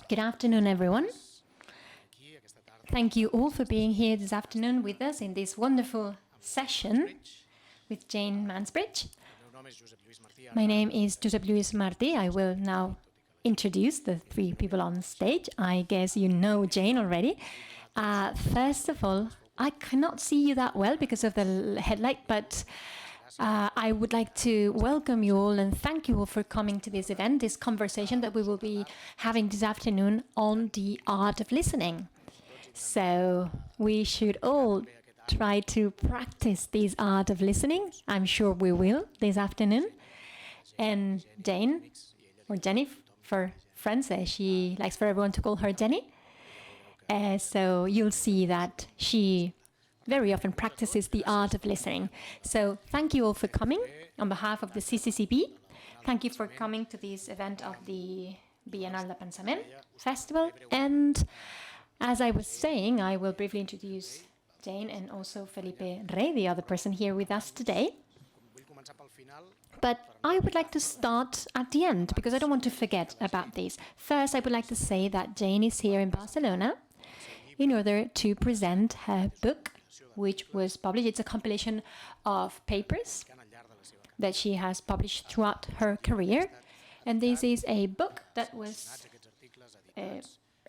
Good afternoon, everyone. Thank you all for being here this afternoon with us in this wonderful session with Jane Mansbridge. My name is Josep Lluís Martí. I will now introduce the three people on stage. I guess you know Jane already. First of all, I cannot see you that well because of the headlight, but I would like to welcome you all and thank you all for coming to this event, this conversation that we will be having this afternoon on the art of listening. So we should all try to practice this art of listening. I'm sure we will this afternoon. And Jane, or Jenny for friends, she likes for everyone to call her Jenny. So you'll see that she very often practices the art of listening. So thank you all for coming on behalf of the CCCB. Thank you for coming to this event of the BIENNAL PENSAMENT festival. And as I was saying, I will briefly introduce Jane and also Felipe Rey, the other person here with us today. But I would like to start at the end because I don't want to forget about this. First, I would like to say that Jane is here in Barcelona in order to present her book, which was published. It's a compilation of papers that she has published throughout her career. And this is a book that was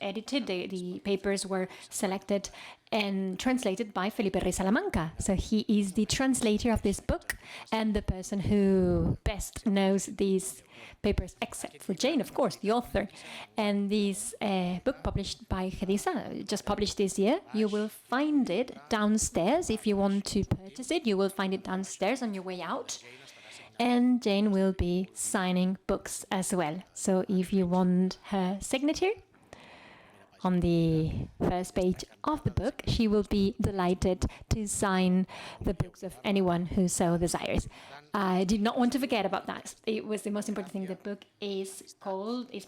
edited. The papers were selected and translated by Felipe Rey Salamanca. So he is the translator of this book and the person who best knows these papers, except for Jane, of course, the author. And this book published by Gedisa, just published this year, you will find it downstairs. If you want to purchase it, you will find it downstairs on your way out. And Jane will be signing books as well. So if you want her signature on the first page of the book, she will be delighted to sign the books of anyone who so desires. I did not want to forget about that. It was the most important thing. The book is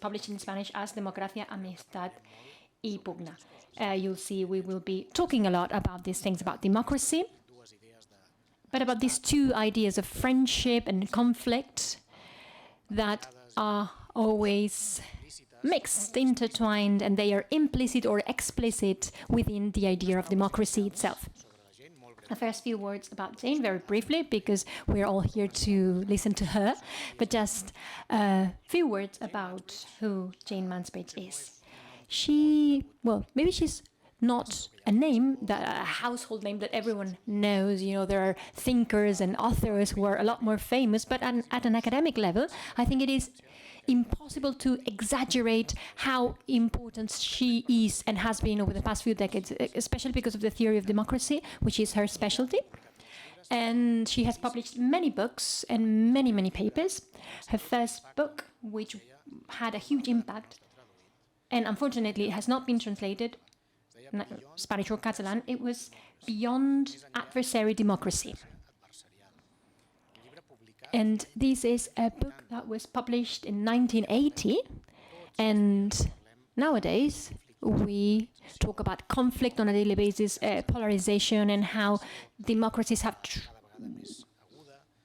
published in Spanish as Democracia, Amistad y Pugna. You'll see we will be talking a lot about these things, about democracy, but about these two ideas of friendship and conflict that are always mixed, intertwined, and they are implicit or explicit within the idea of democracy itself. The first few words about Jane, very briefly, because we're all here to listen to her, but just a few words about who Jane Mansbridge is. Maybe she's not a name, a household name that everyone knows. You know, there are thinkers and authors who are a lot more famous, but at an academic level, I think it is impossible to exaggerate how important she is and has been over the past few decades, especially because of the theory of democracy, which is her specialty. And she has published many books and many, many papers. Her first book, which had a huge impact, and unfortunately it has not been translated, Spanish or Catalan, it was Beyond Adversary Democracy. And this is a book that was published in 1980, and nowadays we talk about conflict on a daily basis, polarization, and how democracies have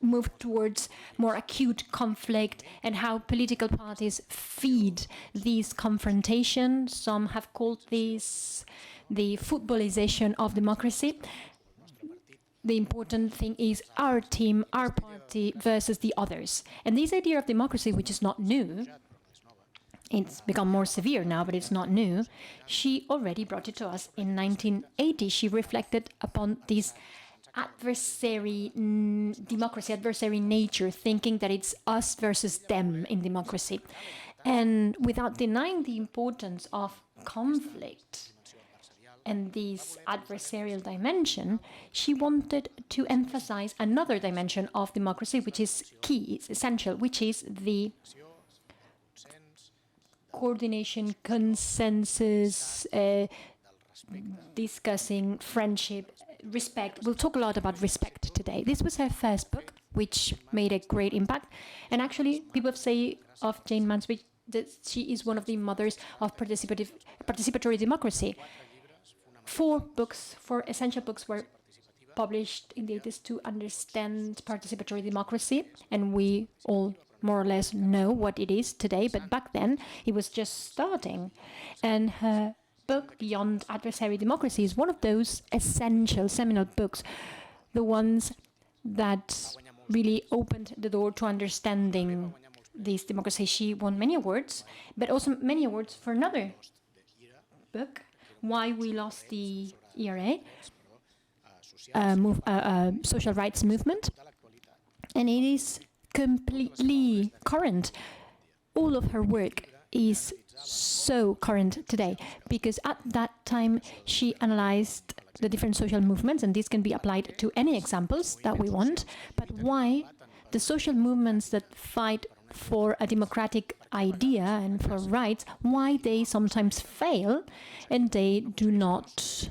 moved towards more acute conflict, and how political parties feed these confrontations. Some have called this the footballization of democracy. The important thing is our team, our party versus the others. And this idea of democracy, which is not new, it's become more severe now, but it's not new. She already brought it to us in 1980. She reflected upon this adversary democracy, adversary nature, thinking that it's us versus them in democracy. And without denying the importance of conflict and this adversarial dimension, she wanted to emphasize another dimension of democracy, which is key, it's essential, which is the coordination, consensus, discussing friendship, respect. We'll talk a lot about respect today. This was her first book, which made a great impact. And actually, people say of Jane Mansbridge that she is one of the mothers of participatory democracy. 4 essential books were published in the 80s to understand participatory democracy, and we all more or less know what it is today, but back then it was just starting. And her book, Beyond Adversary Democracy, is one of those essential seminal books, the ones that really opened the door to understanding this democracy. She won many awards, but also many awards for another book, Why We Lost the ERA, social rights movement. And it is completely current. All of her work is so current today, because at that time she analyzed the different social movements, and this can be applied to any examples that we want, but why the social movements that fight for a democratic idea and for rights, why they sometimes fail and they do not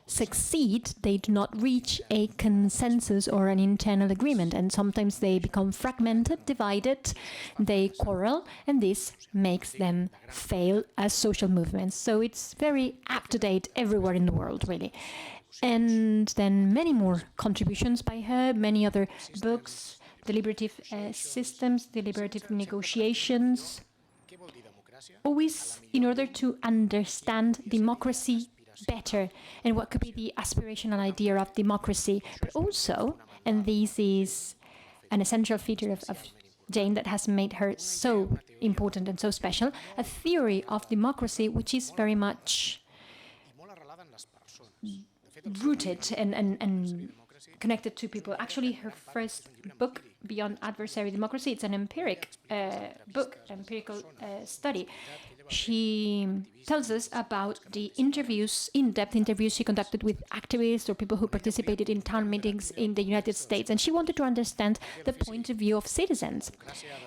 succeed, they do not reach a consensus or an internal agreement, and sometimes they become fragmented, divided, they quarrel, and this makes them fail as social movements. So it's very up-to-date everywhere in the world, really. And then many more contributions by her, many other books, deliberative systems, deliberative negotiations, always in order to understand democracy better and what could be the aspirational idea of democracy, but also, and this is an essential feature of Jane that has made her so important and so special, a theory of democracy which is very much rooted and connected to people. Actually, her first book, Beyond Adversary Democracy, it's an empirical study. She tells us about the interviews, in-depth interviews she conducted with activists or people who participated in town meetings in the United States, and she wanted to understand the point of view of citizens.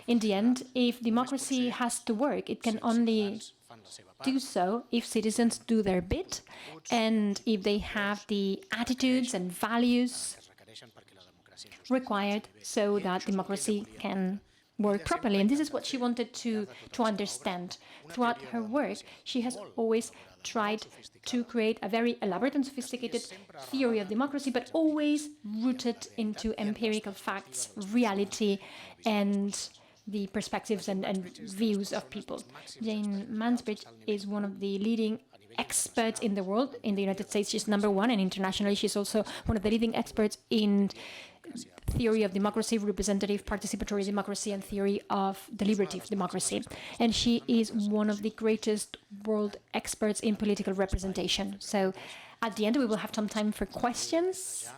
In the end, if democracy has to work, it can only do so if citizens do their bit and if they have the attitudes and values required so that democracy can work properly. And this is what she wanted to understand. Throughout her work, she has always tried to create a very elaborate and sophisticated theory of democracy, but always rooted into empirical facts, reality, and the perspectives and views of people. Jane Mansbridge is one of the leading experts in the world. In the United States, she's #1, and internationally, she's also one of the leading experts in theory of democracy, representative participatory democracy, and theory of deliberative democracy. And she is one of the greatest world experts in political representation. So at the end, we will have some time for questions.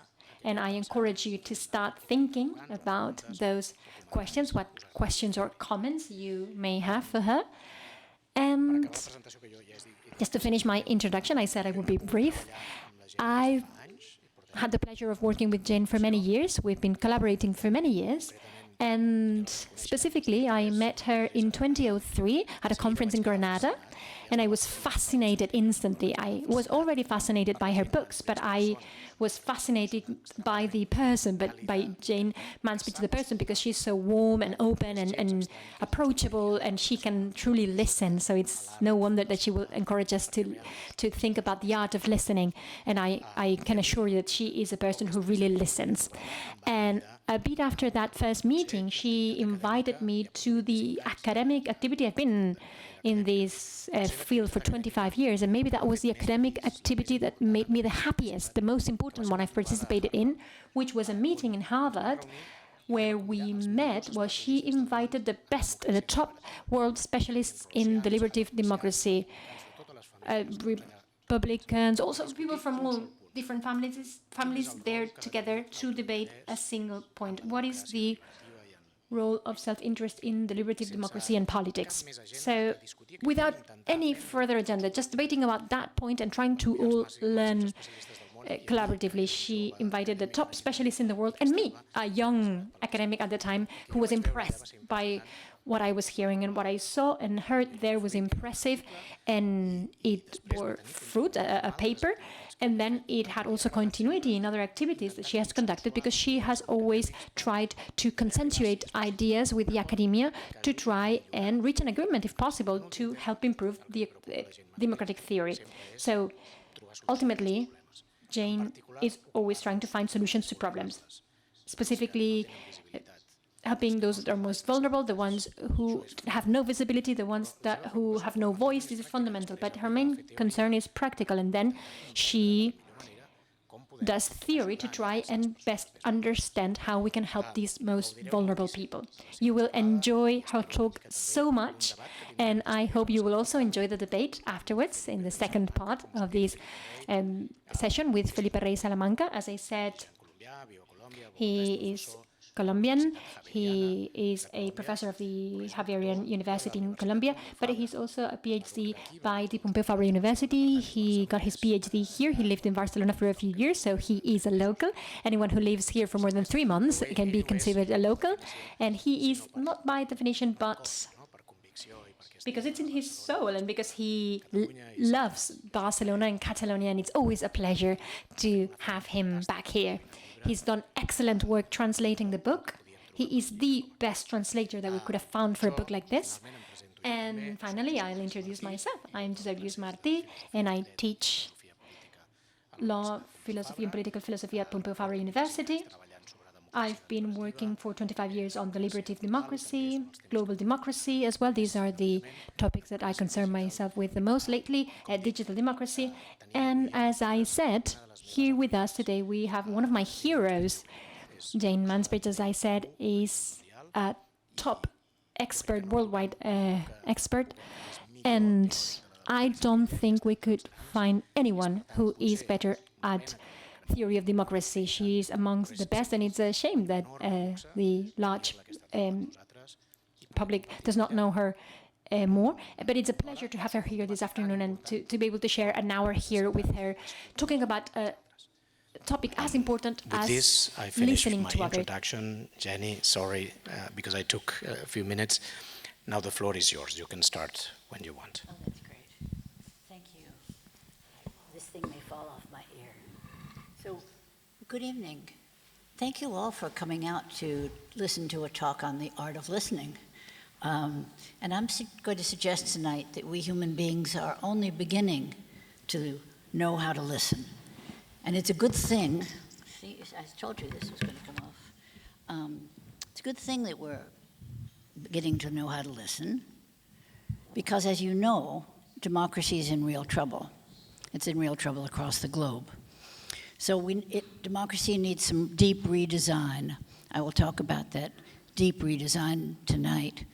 And I encourage you to start thinking about those questions, what questions or comments you may have for her. And just to finish my introduction, I said I would be brief. I had the pleasure of working with Jane for many years. We've been collaborating for many years. And specifically, I met her in 2003 at a conference in Granada, and I was fascinated instantly. I was already fascinated by her books, but I was fascinated by the person, but by Jane Mansbridge, the person, because she's so warm and open and approachable, and she can truly listen. So it's no wonder that she will encourage us to think about the art of listening. And I can assure you that she is a person who really listens. And a bit after that first meeting, she invited me to the academic activity. I've been in this field for 25 years, and maybe that was the academic activity that made me the happiest, the most important one I've participated in, which was a meeting in Harvard where we met. Well, she invited the best, the top world specialists in deliberative democracy, Republicans, also people from all different families there together to debate a single point. What is the role of self-interest in deliberative democracy and politics? So without any further agenda, just debating about that point and trying to all learn collaboratively, she invited the top specialists in the world and me, a young academic at the time, who was impressed by what I was hearing, and what I saw and heard there was impressive, and it bore fruit, a paper. And then it had also continuity in other activities that she has conducted, because she has always tried to consensuate ideas with the academia to try and reach an agreement, if possible, to help improve the democratic theory. So ultimately, Jane is always trying to find solutions to problems, specifically helping those that are most vulnerable, the ones who have no visibility, the ones who have no voice. This is fundamental. But her main concern is practical, and then she does theory to try and best understand how we can help these most vulnerable people. You will enjoy her talk so much, and I hope you will also enjoy the debate afterwards in the second part of this session with Felipe Rey Salamanca. As I said, he is Colombian. He is a professor of the Javerian University in Colombia, but he's also a PhD by the Pompeu Fabra University. He got his PhD here. He lived in Barcelona for a few years, so he is a local. Anyone who lives here for more than 3 months can be considered a local. And he is not by definition, but because it's in his soul and because he loves Barcelona and Catalonia, and it's always a pleasure to have him back here. He's done excellent work translating the book. He is the best translator that we could have found for a book like this. And finally, I'll introduce myself. I'm Josep Lluís Martí, and I teach law, philosophy, and political philosophy at Pompeu Fabra University. I've been working for 25 years on deliberative democracy, global democracy as well. These are the topics that I concern myself with the most lately, digital democracy. And as I said, here with us today, we have one of my heroes. Jane Mansbridge, as I said, is a top expert, worldwide expert. And I don't think we could find anyone who is better at theory of democracy. She is amongst the best, and it's a shame that the large public does not know her more. But it's a pleasure to have her here this afternoon and to be able to share an hour here with her, talking about a topic as important with as this, I finished listening my to others. introduction. Jenny, sorry, because I took a few minutes. Now the floor is yours. You can start when you want. Oh, that's great. Thank you. This thing may fall off my ear. So, good evening. Thank you all for coming out to listen to a talk on the art of listening. And I'm going to suggest tonight that we human beings are only beginning to know how to listen. And it's a good thing. See, I told you this was going to come off. It's a good thing that we're beginning to know how to listen, because as you know, democracy is in real trouble. It's in real trouble across the globe. So democracy needs some deep redesign. I will talk about that deep redesign tonight.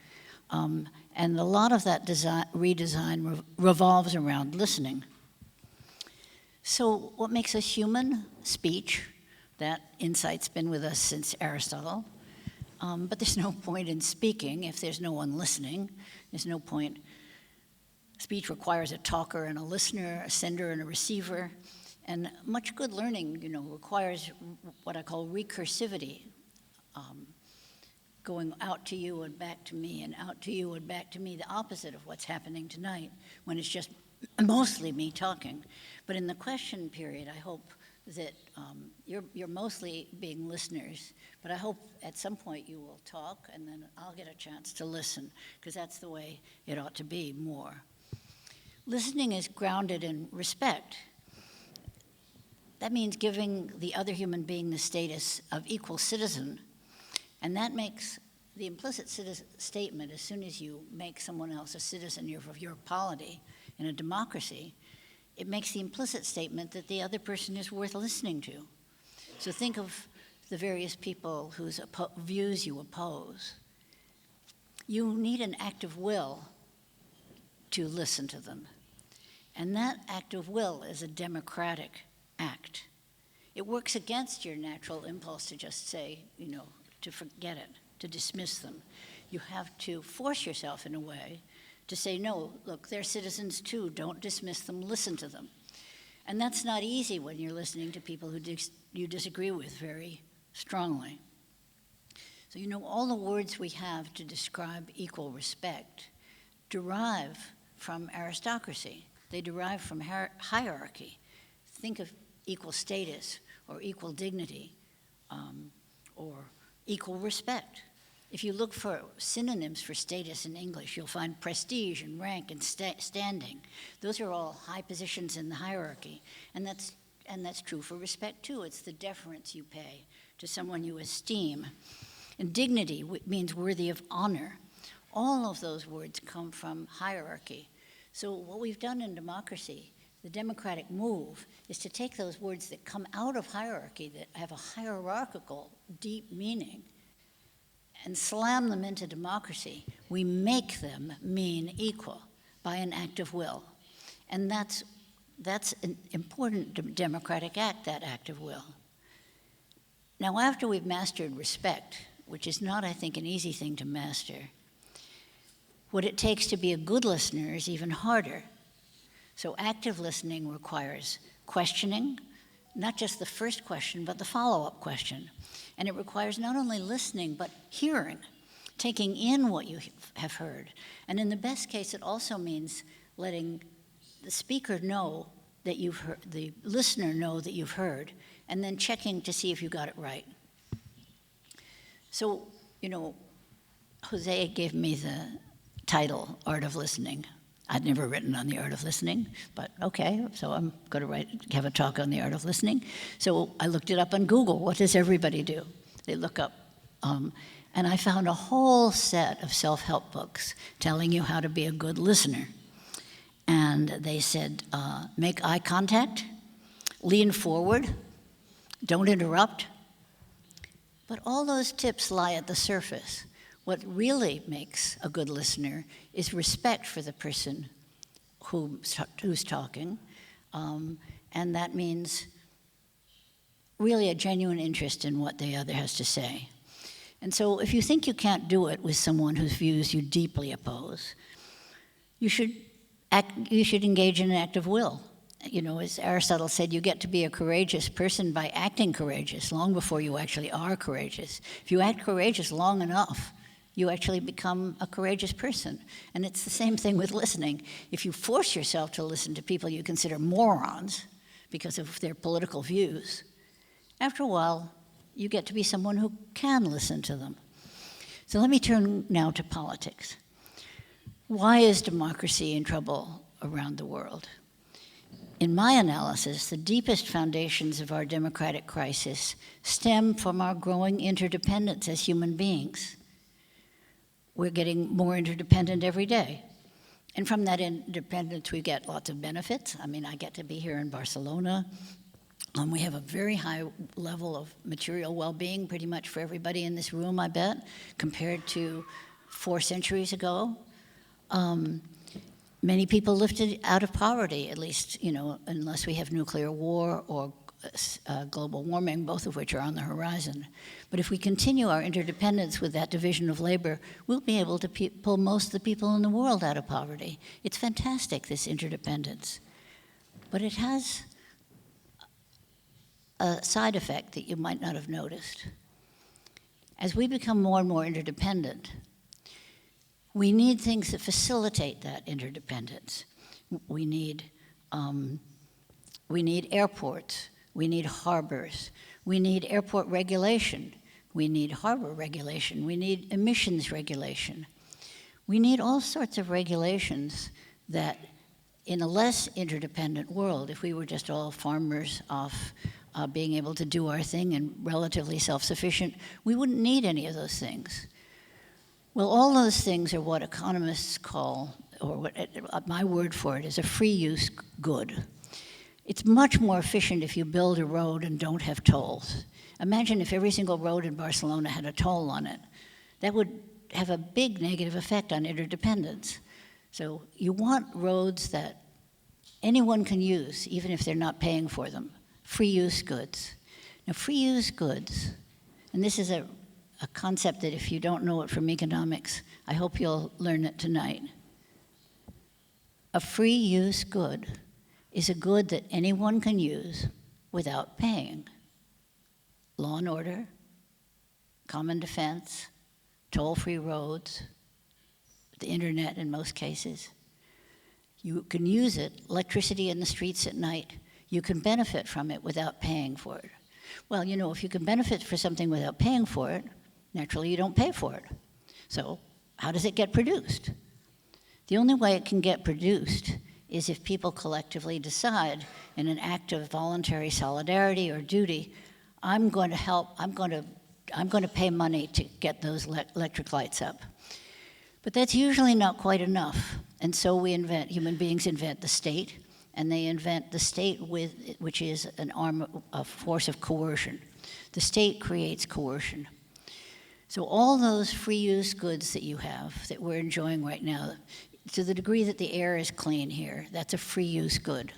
And a lot of that redesign revolves around listening. So what makes us human? Speech. That insight's been with us since Aristotle. But there's no point in speaking if there's no one listening. There's no point. Speech requires a talker and a listener, a sender and a receiver. And much good learning, requires what I call recursivity, going out to you and back to me, and out to you and back to me, the opposite of what's happening tonight when it's just mostly me talking. But in the question period, I hope that you're mostly being listeners, but I hope at some point you will talk, and then I'll get a chance to listen, because that's the way it ought to be more. Listening is grounded in respect. That means giving the other human being the status of equal citizen, and that makes the implicit statement, as soon as you make someone else a citizen of your polity in a democracy, it makes the implicit statement that the other person is worth listening to. So think of the various people whose views you oppose. You need an act of will to listen to them. And that act of will is a democratic act. It works against your natural impulse to just say, to forget it, to dismiss them. You have to force yourself in a way to say, no, look, they're citizens too, don't dismiss them, listen to them. And that's not easy when you're listening to people who you disagree with very strongly. So all the words we have to describe equal respect derive from aristocracy. They derive from hierarchy. Think of equal status or equal dignity or equal respect. If you look for synonyms for status in English, you'll find prestige and rank and standing. Those are all high positions in the hierarchy. And that's true for respect too. It's the deference you pay to someone you esteem. And dignity means worthy of honor. All of those words come from hierarchy. So what we've done in democracy, the democratic move, is to take those words that come out of hierarchy, that have a hierarchical, deep meaning, and slam them into democracy. We make them mean equal by an act of will. And that's an important democratic act, that act of will. Now, after we've mastered respect, which is not, I think, an easy thing to master, what it takes to be a good listener is even harder. So active listening requires questioning, not just the first question, but the follow-up question. And it requires not only listening, but hearing, taking in what you have heard. And in the best case, it also means letting the speaker know that you've heard, the listener know that you've heard, and then checking to see if you got it right. So, you know, Jose gave me the title, Art of Listening. I'd never written on the art of listening, but okay, so I'm going to have a talk on the art of listening. So I looked it up on Google. What does everybody do? They look up, and I found a whole set of self-help books telling you how to be a good listener. And they said, make eye contact, lean forward, don't interrupt. But all those tips lie at the surface. What really makes a good listener is respect for the person who's talking, and that means really a genuine interest in what the other has to say. And so if you think you can't do it with someone whose views you deeply oppose, you should engage in an act of will. You know, as Aristotle said, you get to be a courageous person by acting courageous long before you actually are courageous. If you act courageous long enough, you actually become a courageous person. And it's the same thing with listening. If you force yourself to listen to people you consider morons because of their political views, after a while, you get to be someone who can listen to them. So let me turn now to politics. Why is democracy in trouble around the world? In my analysis, the deepest foundations of our democratic crisis stem from our growing interdependence as human beings. We're getting more interdependent every day. And from that independence, we get lots of benefits. I mean, I get to be here in Barcelona. We have a very high level of material well-being, pretty much for everybody in this room, I bet, compared to 4 centuries ago. Many people lifted out of poverty, at least, you know, unless we have nuclear war or global warming, both of which are on the horizon. But if we continue our interdependence with that division of labor, we'll be able to pull most of the people in the world out of poverty. It's fantastic, this interdependence. But it has a side effect that you might not have noticed. As we become more and more interdependent, we need things that facilitate that interdependence. We need airports. We need harbors. We need airport regulation. We need harbor regulation. We need emissions regulation. We need all sorts of regulations that, in a less interdependent world, if we were just all farmers off being able to do our thing and relatively self-sufficient, we wouldn't need any of those things. Well, all those things are what economists call, or what my word for it is, a free use good. It's much more efficient if you build a road and don't have tolls. Imagine if every single road in Barcelona had a toll on it. That would have a big negative effect on interdependence. So you want roads that anyone can use, even if they're not paying for them. Free use goods. Now, free use goods, and this is a concept that if you don't know it from economics, I hope you'll learn it tonight. A free use good is a good that anyone can use without paying. Law and order, common defense, toll-free roads, the internet in most cases. You can use it, electricity in the streets at night. You can benefit from it without paying for it. Well, you know, if you can benefit for something without paying for it, naturally you don't pay for it. So how does it get produced? The only way it can get produced is if people collectively decide in an act of voluntary solidarity or duty, I'm going to help, I'm going to I'm going to pay money to get those electric lights up. But that's usually not quite enough. And so human beings invent the state, and they invent the state which is a force of coercion. The state creates coercion. So all those free use goods that you have, that we're enjoying right now, to the degree that the air is clean here, that's a free use good.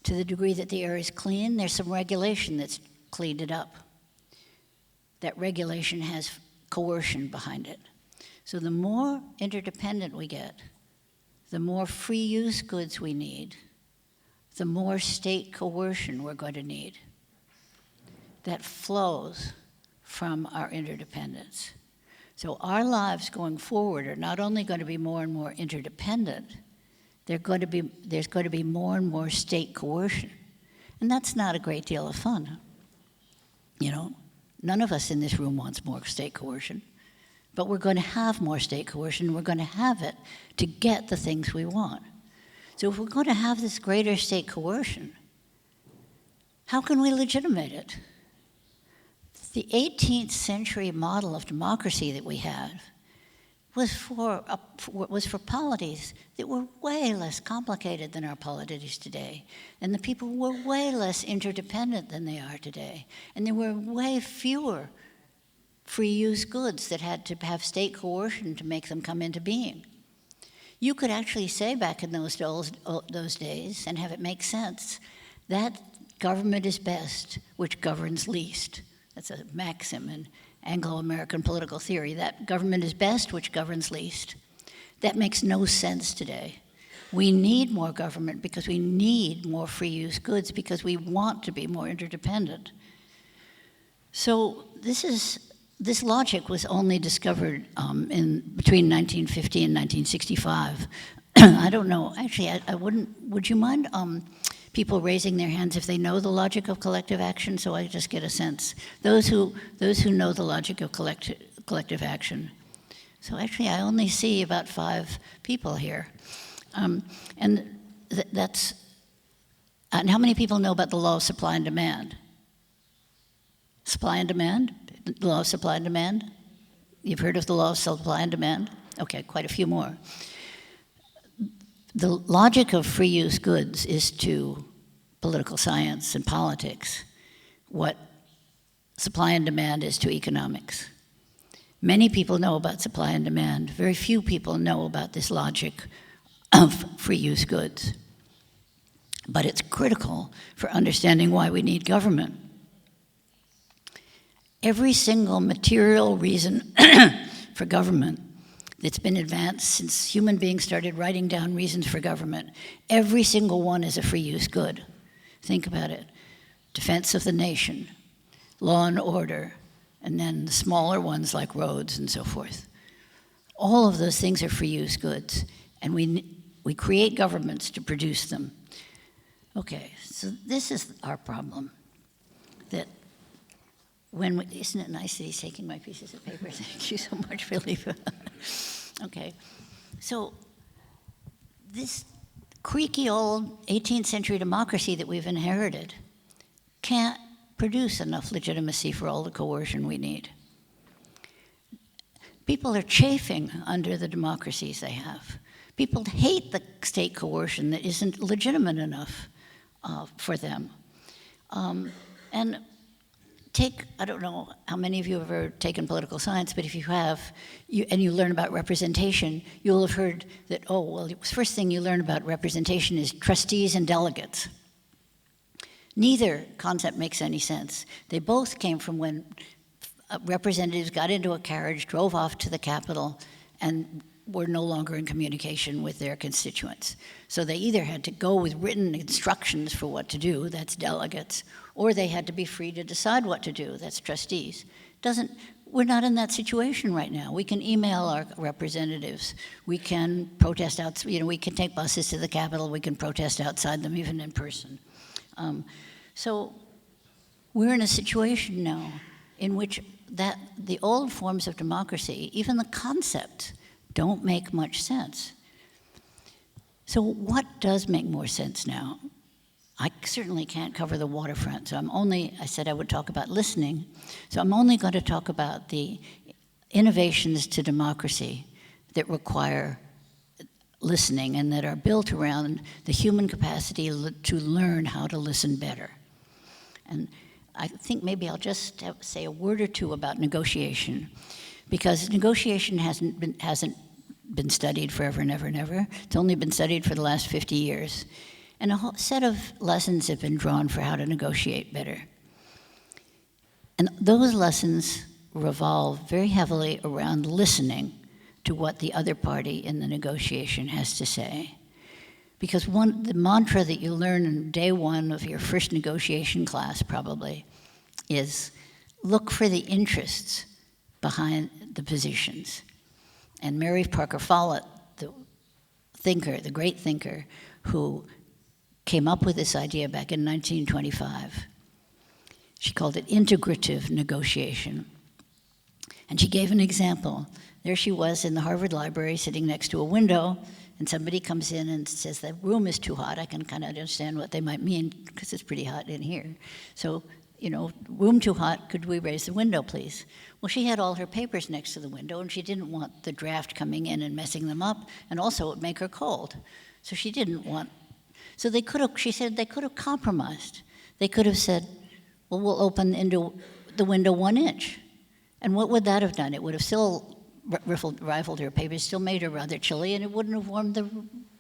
To the degree that the air is clean, there's some regulation that's cleaned it up. That regulation has coercion behind it. So the more interdependent we get, the more free use goods we need, the more state coercion we're going to need. That flows from our interdependence. So our lives going forward are not only going to be more and more interdependent, there's going to be more and more state coercion. And that's not a great deal of fun. You know, none of us in this room wants more state coercion, but we're going to have more state coercion. We're going to have it to get the things we want. So if we're going to have this greater state coercion, how can we legitimate it? The 18th century model of democracy that we had was for polities that were way less complicated than our polities today. And the people were way less interdependent than they are today. And there were way fewer free use goods that had to have state coercion to make them come into being. You could actually say back in those days, and have it make sense, that government is best which governs least. That's a maxim in Anglo-American political theory, that government is best which governs least. That makes no sense today. We need more government because we need more free use goods because we want to be more interdependent. So this logic was only discovered between 1950 and 1965. I don't know, actually, I would you mind people raising their hands if they know the logic of collective action, so I just get a sense. Those who know the logic of collective action. So actually, I only see about 5 people here. And how many people know about the law of supply and demand? Supply and demand? The law of supply and demand? You've heard of the law of supply and demand? Okay, quite a few more. The logic of free use goods is to political science and politics what supply and demand is to economics. Many people know about supply and demand. Very few people know about this logic of free use goods. But it's critical for understanding why we need government. Every single material reason for government that's been advanced since human beings started writing down reasons for government, every single one is a free use good. Think about it. Defense of the nation, law and order, and then the smaller ones like roads and so forth. All of those things are free use goods, and we create governments to produce them. Okay, so this is our problem. That isn't it nice that he's taking my pieces of paper? Thank you so much, Philippe. Okay, so this creaky old 18th century democracy that we've inherited can't produce enough legitimacy for all the coercion we need. People are chafing under the democracies they have. People hate the state coercion that isn't legitimate enough for them. And I don't know how many of you have ever taken political science, but if you have, and you learn about representation, you'll have heard that, oh, well, the first thing you learn about representation is trustees and delegates. Neither concept makes any sense. They both came from when representatives got into a carriage, drove off to the Capitol, and were no longer in communication with their constituents. So they either had to go with written instructions for what to do, that's delegates, or they had to be free to decide what to do, that's trustees. We're not in that situation right now. We can email our representatives. We can protest we can take buses to the Capitol. We can protest outside them, even in person. So we're in a situation now in which the old forms of democracy, even the concept, don't make much sense. So what does make more sense now? I certainly can't cover the waterfront, so I said I would talk about listening, so I'm only going to talk about the innovations to democracy that require listening and that are built around the human capacity to learn how to listen better. And I think maybe I'll just say a word or two about negotiation, because negotiation hasn't been studied forever and ever and ever. It's only been studied for the last 50 years. And a whole set of lessons have been drawn for how to negotiate better. And those lessons revolve very heavily around listening to what the other party in the negotiation has to say. Because the mantra that you learn in day one of your first negotiation class probably is look for the interests behind the positions. And Mary Parker Follett, the great thinker who came up with this idea back in 1925, she called it integrative negotiation. And she gave an example. There she was in the Harvard Library sitting next to a window, and somebody comes in and says, the room is too hot. I can kind of understand what they might mean, because it's pretty hot in here. So, room too hot, could we raise the window, please? Well, she had all her papers next to the window, and she didn't want the draft coming in and messing them up, and also it would make her cold. So she didn't want, she said they could have compromised. They could have said, well, we'll open the window 1 inch. And what would that have done? It would have still rifled her papers, still made her rather chilly, and it wouldn't have warmed the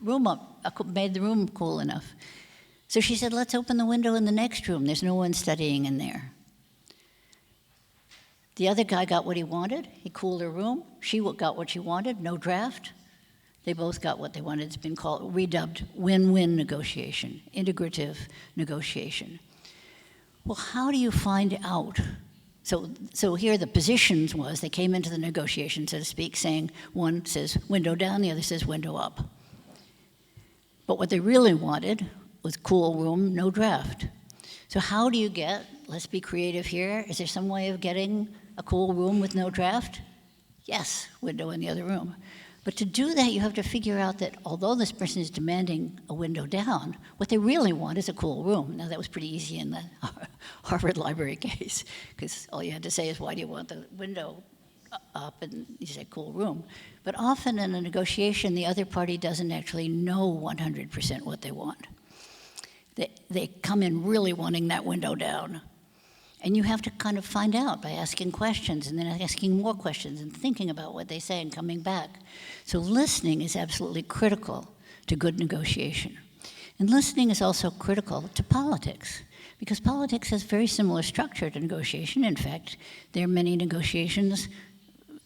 room up, made the room cool enough. So she said, let's open the window in the next room. There's no one studying in there. The other guy got what he wanted. He cooled her room. She got what she wanted, no draft. They both got what they wanted. It's been redubbed win-win negotiation, integrative negotiation. Well, how do you find out? So here the positions was, they came into the negotiation, so to speak, saying one says window down, the other says window up. But what they really wanted was cool room, no draft. So how do you let's be creative here, is there some way of getting a cool room with no draft? Yes, window in the other room. But to do that, you have to figure out that although this person is demanding a window down, what they really want is a cool room. Now, that was pretty easy in the Harvard Library case, because all you had to say is, why do you want the window up? And you say, cool room. But often in a negotiation, the other party doesn't actually know 100% what they want. They come in really wanting that window down. And you have to kind of find out by asking questions and then asking more questions and thinking about what they say and coming back. So listening is absolutely critical to good negotiation. And listening is also critical to politics, because politics has very similar structure to negotiation. In fact, there are many negotiations,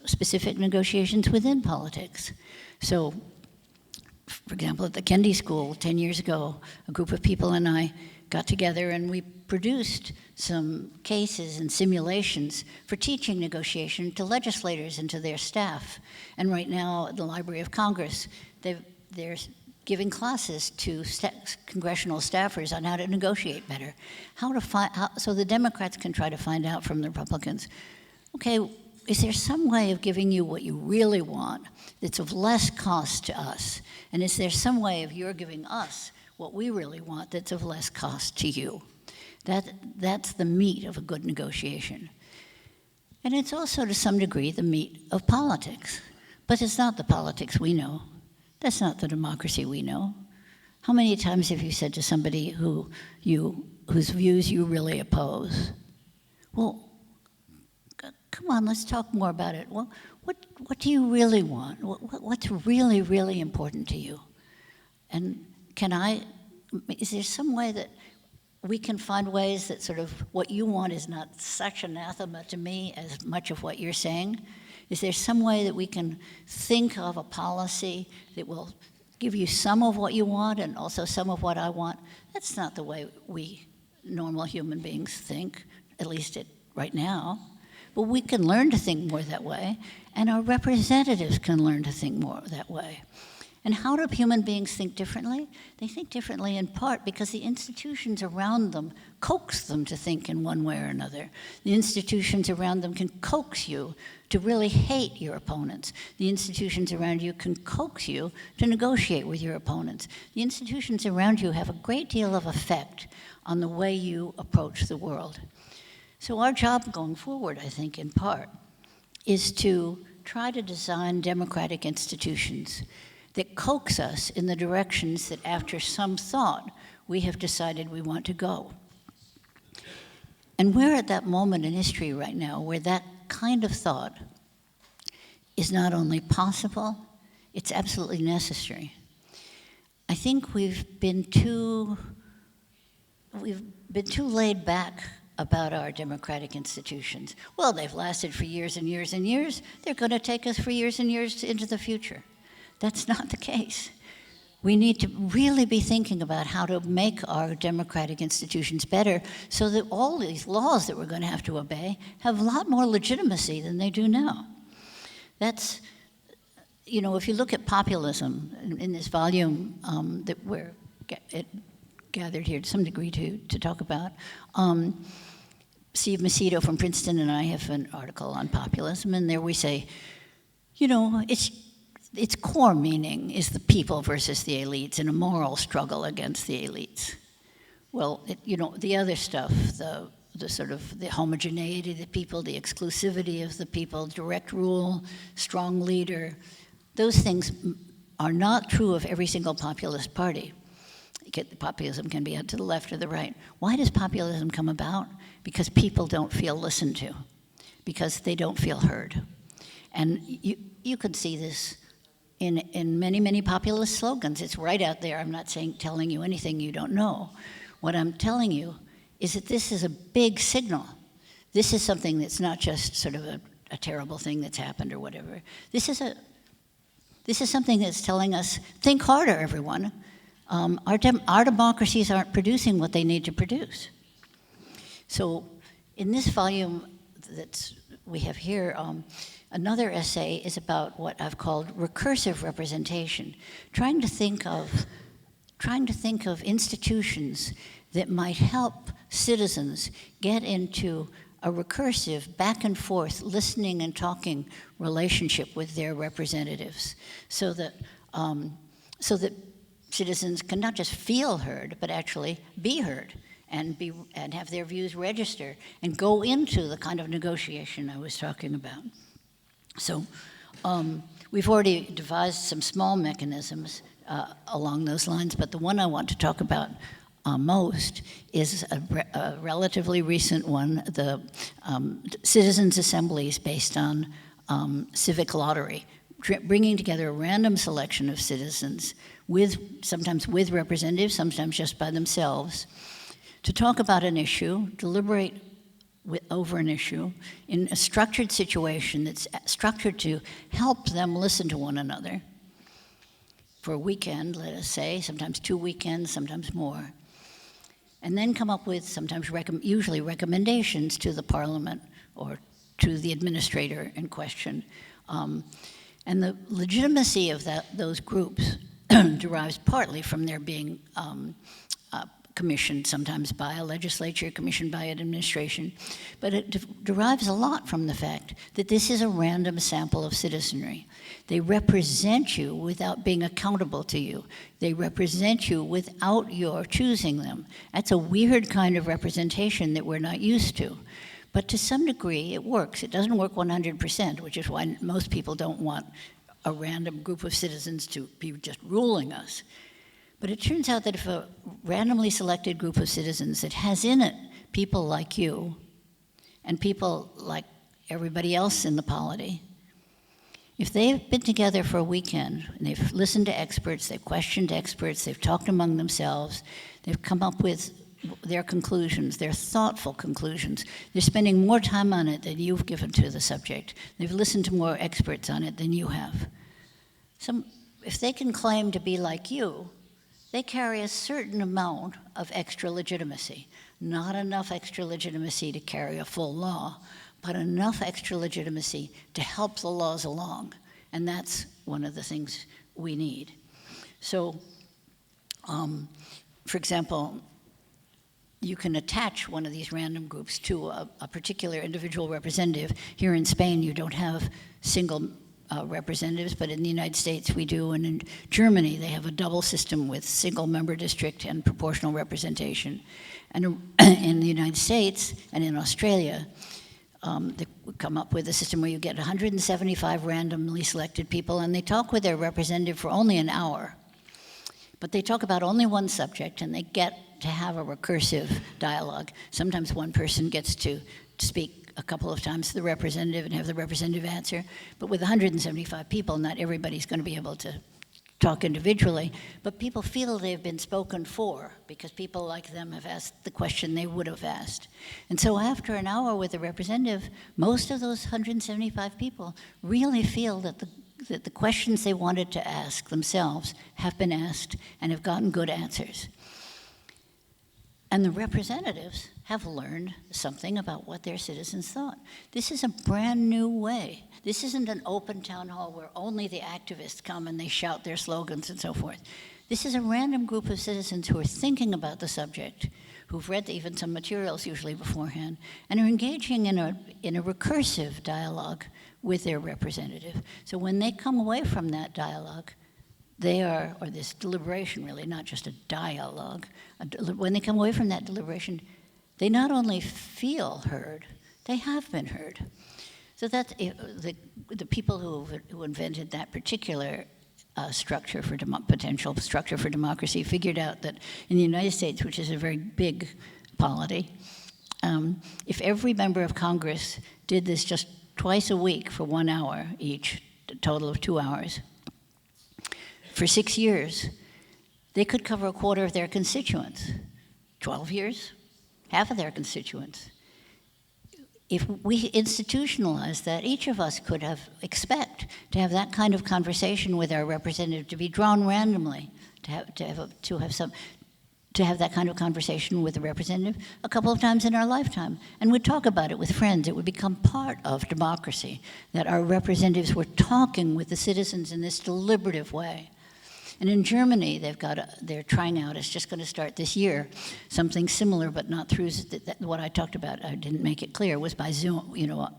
specific negotiations within politics. So, for example, at the Kennedy School 10 years ago, a group of people and I got together and we produced some cases and simulations for teaching negotiation to legislators and to their staff. And right now at the Library of Congress, they're giving classes to congressional staffers on how to negotiate better, so the Democrats can try to find out from the Republicans, okay, is there some way of giving you what you really want that's of less cost to us? And is there some way of your giving us what we really want that's of less cost to you? That's the meat of a good negotiation. And it's also, to some degree, the meat of politics. But it's not the politics we know. That's not the democracy we know. How many times have you said to somebody whose views you really oppose, well, come on, let's talk more about it. Well, what do you really want? What's really, really important to you? And is there some way that we can find ways that sort of what you want is not such anathema to me as much of what you're saying? Is there some way that we can think of a policy that will give you some of what you want and also some of what I want? That's not the way we normal human beings think, at least right now. But we can learn to think more that way, and our representatives can learn to think more that way. And how do human beings think differently? They think differently in part because the institutions around them coax them to think in one way or another. The institutions around them can coax you to really hate your opponents. The institutions around you can coax you to negotiate with your opponents. The institutions around you have a great deal of effect on the way you approach the world. So our job going forward, I think, in part, is to try to design democratic institutions that coax us in the directions that after some thought we have decided we want to go. And we're at that moment in history right now where that kind of thought is not only possible, it's absolutely necessary. I think we've been too laid back about our democratic institutions. Well, they've lasted for years and years and years. They're going to take us for years and years into the future. That's not the case. We need to really be thinking about how to make our democratic institutions better so that all these laws that we're going to have to obey have a lot more legitimacy than they do now. That's, you know, if you look at populism in this volume that we're gathered here to some degree to talk about, Steve Macedo from Princeton and I have an article on populism, and there we say, you know, its core meaning is the people versus the elites in a moral struggle against the elites. Well, you know, the other stuff, the sort of the homogeneity of the people, the exclusivity of the people, direct rule, strong leader, those things are not true of every single populist party. Populism can be to the left or the right. Why does populism come about? Because people don't feel listened to, because they don't feel heard. And you could see this in many, many populist slogans. It's right out there. I'm not telling you anything you don't know. What I'm telling you is that this is a big signal. This is something that's not just sort of a terrible thing that's happened or whatever. This is something that's telling us, think harder, everyone. Our democracies aren't producing what they need to produce. So in this volume that we have here, another essay is about what I've called recursive representation, trying to think of institutions that might help citizens get into a recursive back and forth listening and talking relationship with their representatives, so that citizens can not just feel heard, but actually be heard and have their views register and go into the kind of negotiation I was talking about. So we've already devised some small mechanisms along those lines, but the one I want to talk about most is a relatively recent one, the citizens' assemblies based on civic lottery, bringing together a random selection of citizens, sometimes with representatives, sometimes just by themselves, to talk about an issue, deliberate over an issue in a structured situation that's structured to help them listen to one another for a weekend, let us say, sometimes 2 weekends, sometimes more, and then come up with sometimes usually recommendations to the parliament or to the administrator in question. And the legitimacy of those groups derives partly from their being commissioned sometimes by a legislature, commissioned by an administration, but it derives a lot from the fact that this is a random sample of citizenry. They represent you without being accountable to you. They represent you without your choosing them. That's a weird kind of representation that we're not used to. But to some degree, it works. It doesn't work 100%, which is why most people don't want a random group of citizens to be just ruling us. But it turns out that if a randomly selected group of citizens that has in it people like you and people like everybody else in the polity, if they've been together for a weekend and they've listened to experts, they've questioned experts, they've talked among themselves, they've come up with their conclusions, their thoughtful conclusions, they're spending more time on it than you've given to the subject, they've listened to more experts on it than you have. If they can claim to be like you, they carry a certain amount of extra legitimacy. Not enough extra legitimacy to carry a full law, but enough extra legitimacy to help the laws along. And that's one of the things we need. So, for example, you can attach one of these random groups to a particular individual representative. Here in Spain, you don't have single representatives, but in the United States we do, and in Germany they have a double system with single member district and proportional representation. And in the United States and in Australia, they come up with a system where you get 175 randomly selected people, and they talk with their representative for only an hour. But they talk about only one subject, and they get to have a recursive dialogue. Sometimes one person gets to speak a couple of times to the representative and have the representative answer. But with 175 people, not everybody's going to be able to talk individually, but people feel they've been spoken for because people like them have asked the question they would have asked. And so after an hour with the representative, most of those 175 people really feel that the questions they wanted to ask themselves have been asked and have gotten good answers. And the representatives have learned something about what their citizens thought. This is a brand new way. This isn't an open town hall where only the activists come and they shout their slogans and so forth. This is a random group of citizens who are thinking about the subject, who've read even some materials usually beforehand, and are engaging in a recursive dialogue with their representative. So when they come away from that dialogue, they are, or this deliberation really, not just a dialogue, when they come away from that deliberation, they not only feel heard, they have been heard. So that's the people who invented that particular structure for potential structure for democracy figured out that in the United States, which is a very big polity, if every member of Congress did this just twice a week for 1 hour each, a total of 2 hours, for 6 years, they could cover a quarter of their constituents. 12 years, half of their constituents. If we institutionalize that, each of us could expect to have that kind of conversation with our representative, to be drawn randomly, to have that kind of conversation with the representative a couple of times in our lifetime. And we'd talk about it with friends. It would become part of democracy, that our representatives were talking with the citizens in this deliberative way. And in Germany, they're trying out, it's just going to start this year, something similar, but not through, what I talked about, I didn't make it clear, was by Zoom,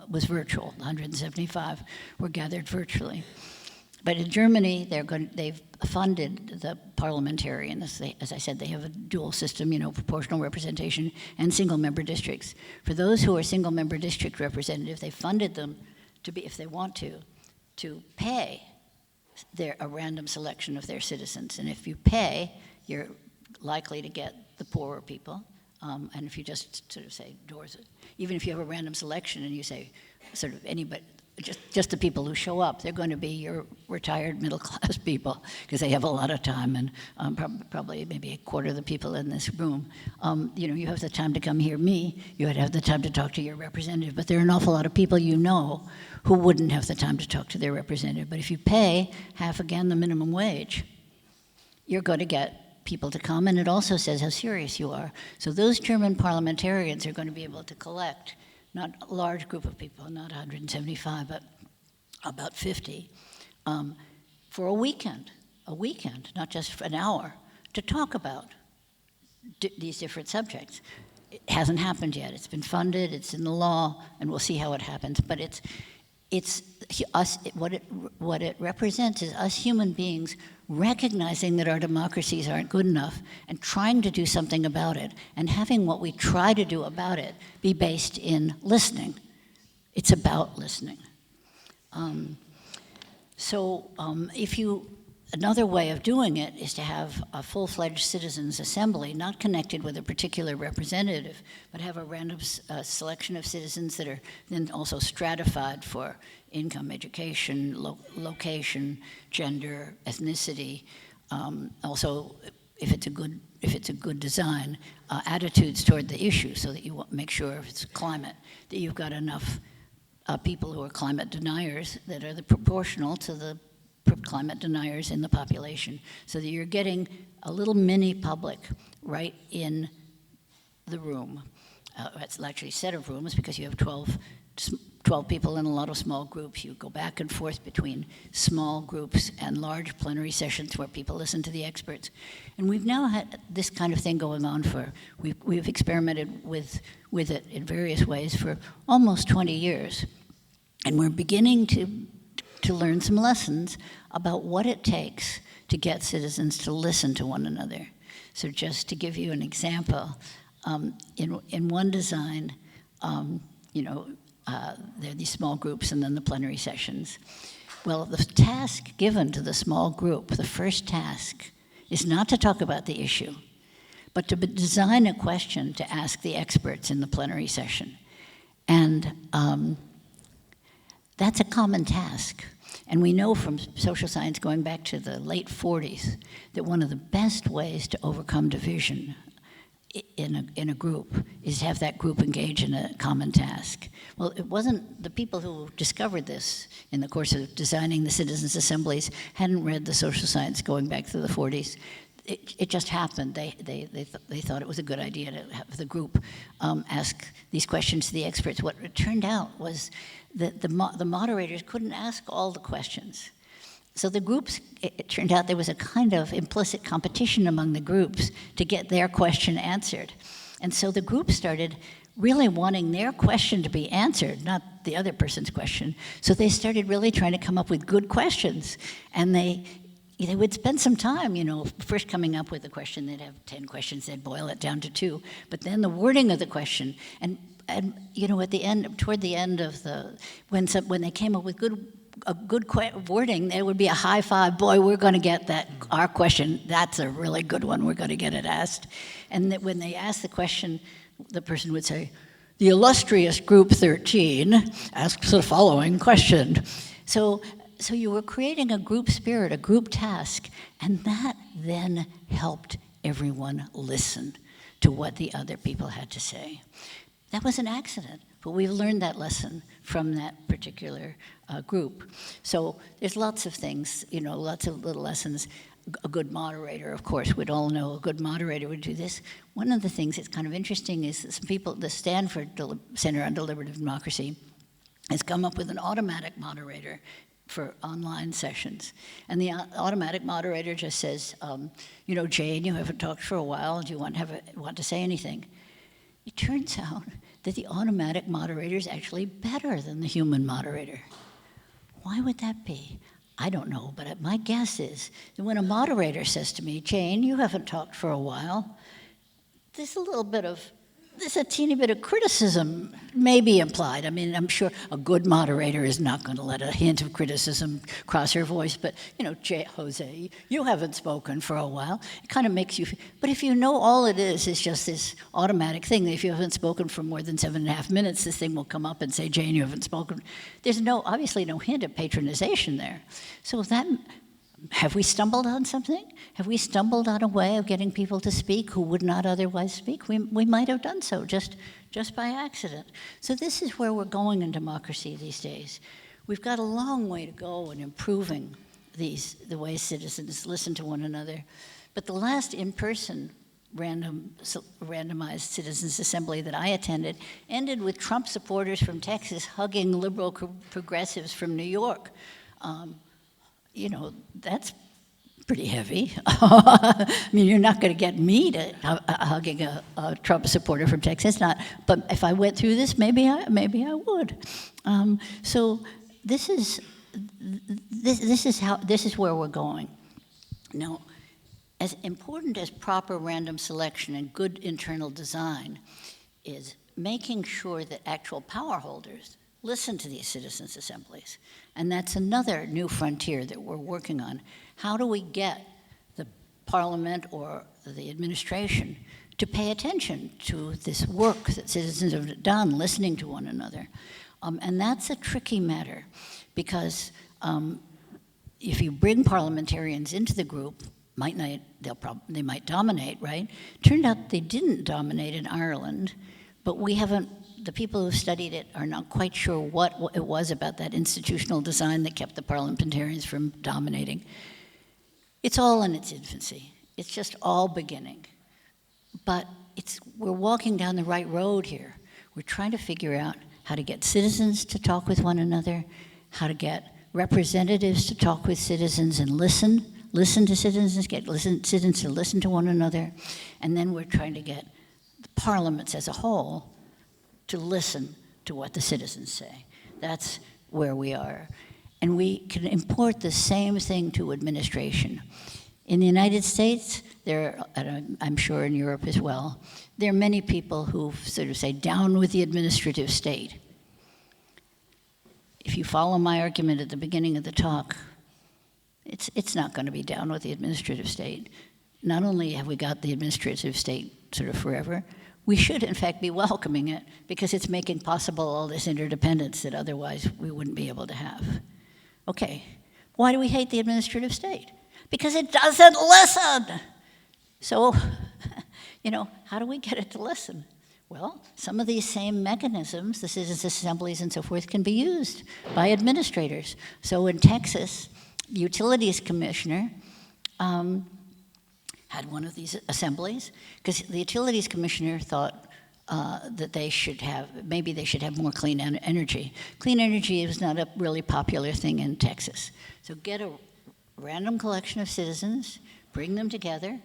was virtual. 175 were gathered virtually. But in Germany, they've funded the parliamentarians. As I said, they have a dual system, proportional representation and single-member districts. For those who are single-member district representatives, they funded them to be, if they want to pay a random selection of their citizens. And if you pay, you're likely to get the poorer people. And if you just sort of say doors, even if you have a random selection and you say sort of anybody, just the people who show up, they're going to be your retired middle-class people because they have a lot of time, and probably maybe a quarter of the people in this room. You have the time to come hear me. You would have the time to talk to your representative. But there are an awful lot of people who wouldn't have the time to talk to their representative. But if you pay half again the minimum wage, you're going to get people to come, and it also says how serious you are. So those German parliamentarians are going to be able to collect not a large group of people, not 175, but about 50, for a weekend, not just an hour, to talk about these different subjects. It hasn't happened yet. It's been funded, it's in the law, and we'll see how it happens. But it's us. What it represents is us human beings recognizing that our democracies aren't good enough and trying to do something about it, and having what we try to do about it be based in listening. It's about listening. Another way of doing it is to have a full-fledged citizens' assembly, not connected with a particular representative, but have a random selection of citizens that are then also stratified for income, education, location, gender, ethnicity. Also, if it's a good design, attitudes toward the issue, so that you make sure if it's climate, that you've got enough people who are climate deniers that are proportional to the climate deniers in the population, so that you're getting a little mini public right in the room. It's actually a set of rooms because you have 12 12 people in a lot of small groups. You go back and forth between small groups and large plenary sessions where people listen to the experts. And we've now had this kind of thing going on we've experimented with it in various ways for almost 20 years. And we're beginning to learn some lessons about what it takes to get citizens to listen to one another. So just to give you an example, in one design, there are these small groups and then the plenary sessions. Well, the task given to the small group, the first task, is not to talk about the issue, but to design a question to ask the experts in the plenary session. And that's a common task. And we know from social science going back to the late 40s that one of the best ways to overcome division in a group is to have that group engage in a common task. Well, it wasn't the people who discovered this in the course of designing the citizens' assemblies hadn't read the social science going back to the 40s. It just happened. They thought it was a good idea to have the group ask these questions to the experts. What it turned out was that the moderators couldn't ask all the questions. So the groups, it turned out there was a kind of implicit competition among the groups to get their question answered. And so the groups started really wanting their question to be answered, not the other person's question. So they started really trying to come up with good questions. And they would spend some time, first coming up with a question. They'd have 10 questions, they'd boil it down to 2. But then the wording of the question, and at the end, toward the end of when they came up with a good wording, there would be a high five. Boy, we're going to get that, our question, that's a really good one, we're going to get it asked. And that when they asked the question, the person would say, the illustrious group 13 asks the following question. So you were creating a group spirit, a group task, and that then helped everyone listen to what the other people had to say. That was an accident, but we've learned that lesson from that particular group. So there's lots of things, lots of little lessons. A good moderator, of course, we'd all know a good moderator would do this. One of the things that's kind of interesting is that some people, the Stanford Center on Deliberative Democracy has come up with an automatic moderator for online sessions. And the automatic moderator just says, Jane, you haven't talked for a while. Do you want to say anything? It turns out that the automatic moderator is actually better than the human moderator. Why would that be? I don't know, but my guess is that when a moderator says to me, Jane, you haven't talked for a while, there's a teeny bit of criticism may be implied. I mean, I'm sure a good moderator is not going to let a hint of criticism cross her voice, but, Jose, you haven't spoken for a while. It kind of makes you, but if you know all it is just this automatic thing, that if you haven't spoken for more than 7.5 minutes, this thing will come up and say, Jane, you haven't spoken. There's obviously no hint of patronization there. So have we stumbled on something? Have we stumbled on a way of getting people to speak who would not otherwise speak? We might have done so just by accident. So this is where we're going in democracy these days. We've got a long way to go in improving the way citizens listen to one another. But the last in-person randomized citizens assembly that I attended ended with Trump supporters from Texas hugging liberal progressives from New York. That's pretty heavy. I mean, you're not going to get me to hugging a Trump supporter from Texas, but if I went through this, maybe I would. So this is where we're going. Now, as important as proper random selection and good internal design is making sure that actual power holders listen to these citizens' assemblies. And that's another new frontier that we're working on. How do we get the parliament or the administration to pay attention to this work that citizens have done, listening to one another? And that's a tricky matter, because if you bring parliamentarians into the group, they might dominate, right? Turned out they didn't dominate in Ireland, but the people who studied it are not quite sure what it was about that institutional design that kept the parliamentarians from dominating. It's all in its infancy. It's just all beginning. But we're walking down the right road here. We're trying to figure out how to get citizens to talk with one another, how to get representatives to talk with citizens and listen to citizens, citizens to listen to one another, and then we're trying to get the parliaments as a whole to listen to what the citizens say. That's where we are. And we can import the same thing to administration. In the United States, and I'm sure in Europe as well, there are many people who sort of say, down with the administrative state. If you follow my argument at the beginning of the talk, it's not going to be down with the administrative state. Not only have we got the administrative state sort of forever, we should in fact be welcoming it because it's making possible all this interdependence that otherwise we wouldn't be able to have. Okay, why do we hate the administrative state? Because it doesn't listen. So, how do we get it to listen? Well, some of these same mechanisms, the citizens' assemblies and so forth, can be used by administrators. So in Texas, the utilities commissioner had one of these assemblies because the utilities commissioner thought that maybe they should have more clean energy. Clean energy is not a really popular thing in Texas. So get a random collection of citizens, bring them together,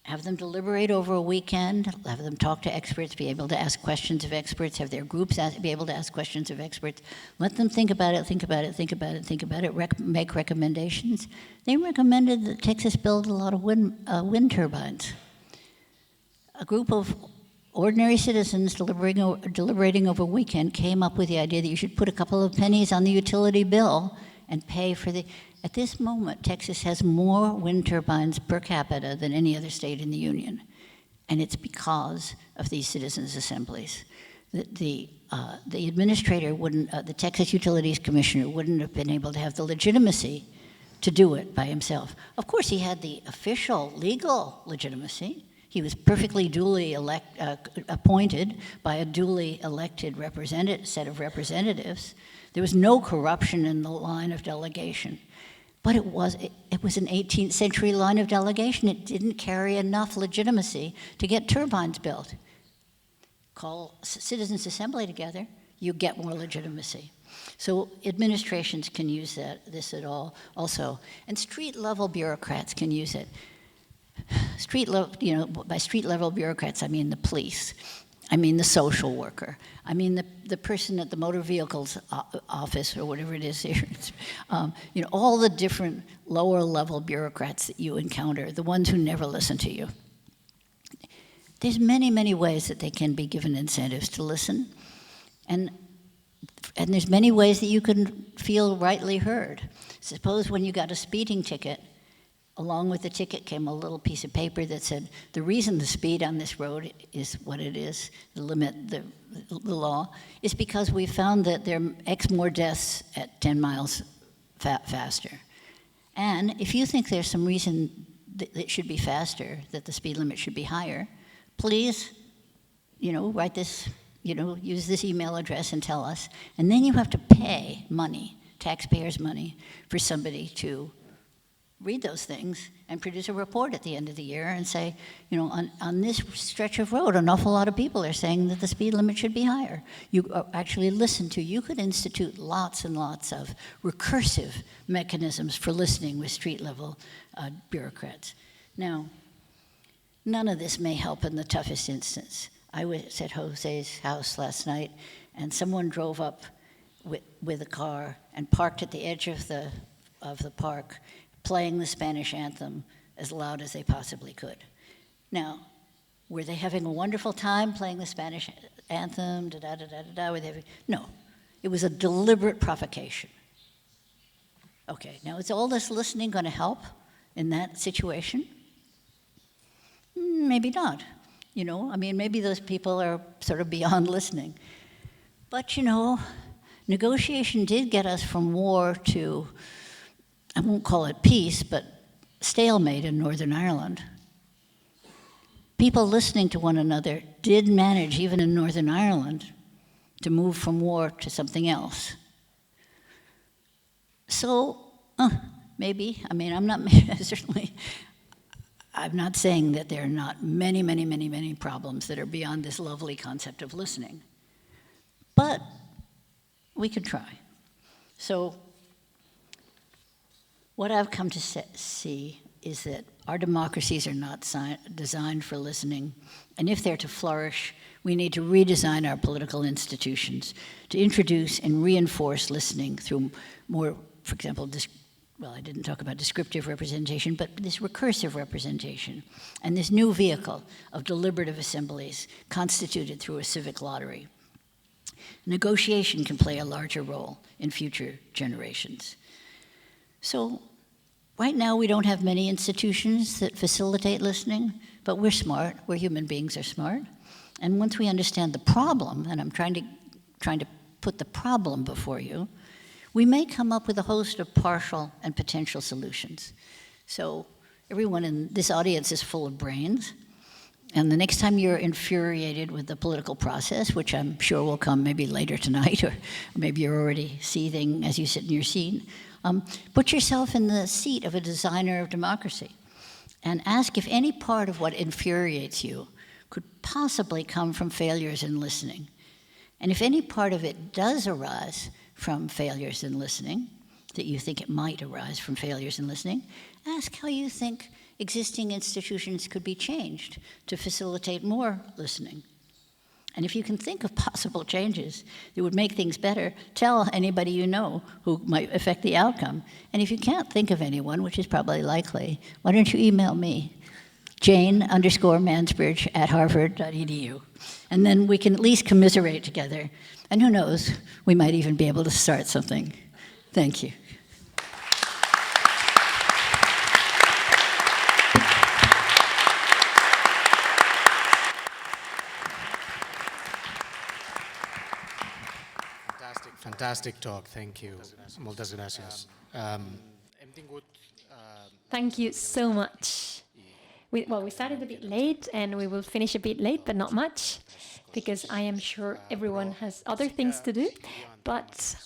have them deliberate over a weekend, have them talk to experts, be able to ask questions of experts, have their groups be able to ask questions of experts, let them think about it, make recommendations. They recommended that Texas build a lot of wind turbines. A group of ordinary citizens deliberating over a weekend came up with the idea that you should put a couple of pennies on the utility bill and pay for the... At this moment, Texas has more wind turbines per capita than any other state in the Union. And it's because of these citizens' assemblies. The administrator the Texas Utilities Commissioner wouldn't have been able to have the legitimacy to do it by himself. Of course, he had the official legal legitimacy. He was perfectly duly appointed by a duly elected set of representatives. There was no corruption in the line of delegation. But it was an 18th century line of delegation. It didn't carry enough legitimacy to get turbines built. Call citizens' assembly together, you get more legitimacy. So administrations can use this at all also. And street-level bureaucrats can use it. By street-level bureaucrats, I mean the police. I mean the social worker. I mean the person at the motor vehicles office or whatever it is here. All the different lower level bureaucrats that you encounter, the ones who never listen to you. There's many, many ways that they can be given incentives to listen. And there's many ways that you can feel rightly heard. Suppose when you got a speeding ticket, along with the ticket came a little piece of paper that said, the reason the speed on this road is what it is, the law, is because we found that there are X more deaths at 10 miles faster. And if you think there's some reason that it should be faster, that the speed limit should be higher, please, write this, use this email address and tell us. And then you have to pay money, taxpayers' money, for somebody to read those things and produce a report at the end of the year and say, on this stretch of road, an awful lot of people are saying that the speed limit should be higher. You actually listen to. You could institute lots and lots of recursive mechanisms for listening with street-level bureaucrats. Now, none of this may help in the toughest instance. I was at Jose's house last night, and someone drove up with a car and parked at the edge of the park, playing the Spanish anthem as loud as they possibly could. Now, were they having a wonderful time playing the Spanish anthem? No, it was a deliberate provocation. Okay, now is all this listening going to help in that situation? Maybe not. Maybe those people are sort of beyond listening. But negotiation did get us from war to, I won't call it peace, but stalemate in Northern Ireland. People listening to one another did manage, even in Northern Ireland, to move from war to something else. So, maybe, I'm not, certainly, I'm not saying that there are not many, many, many, many problems that are beyond this lovely concept of listening. But we could try. So what I've come to see is that our democracies are not designed for listening, and if they're to flourish, we need to redesign our political institutions to introduce and reinforce listening through more, for example, I didn't talk about descriptive representation, but this recursive representation and this new vehicle of deliberative assemblies constituted through a civic lottery. Negotiation can play a larger role in future generations. So right now we don't have many institutions that facilitate listening, but we're smart, we're human beings are smart. And once we understand the problem, and I'm trying to put the problem before you, we may come up with a host of partial and potential solutions. So everyone in this audience is full of brains, and the next time you're infuriated with the political process, which I'm sure will come maybe later tonight, or maybe you're already seething as you sit in your seat, put yourself in the seat of a designer of democracy and ask if any part of what infuriates you could possibly come from failures in listening. And if any part of it does arise from failures in listening, that you think it might arise from failures in listening, ask how you think existing institutions could be changed to facilitate more listening. And if you can think of possible changes that would make things better, tell anybody you know who might affect the outcome. And if you can't think of anyone, which is probably likely, why don't you email me, jane_mansbridge@harvard.edu. And then we can at least commiserate together. And who knows, we might even be able to start something. Thank you. Fantastic talk, thank you. Moltes gràcies. Thank you so much. We started a bit late and we will finish a bit late, but not much, because I am sure everyone has other things to do. But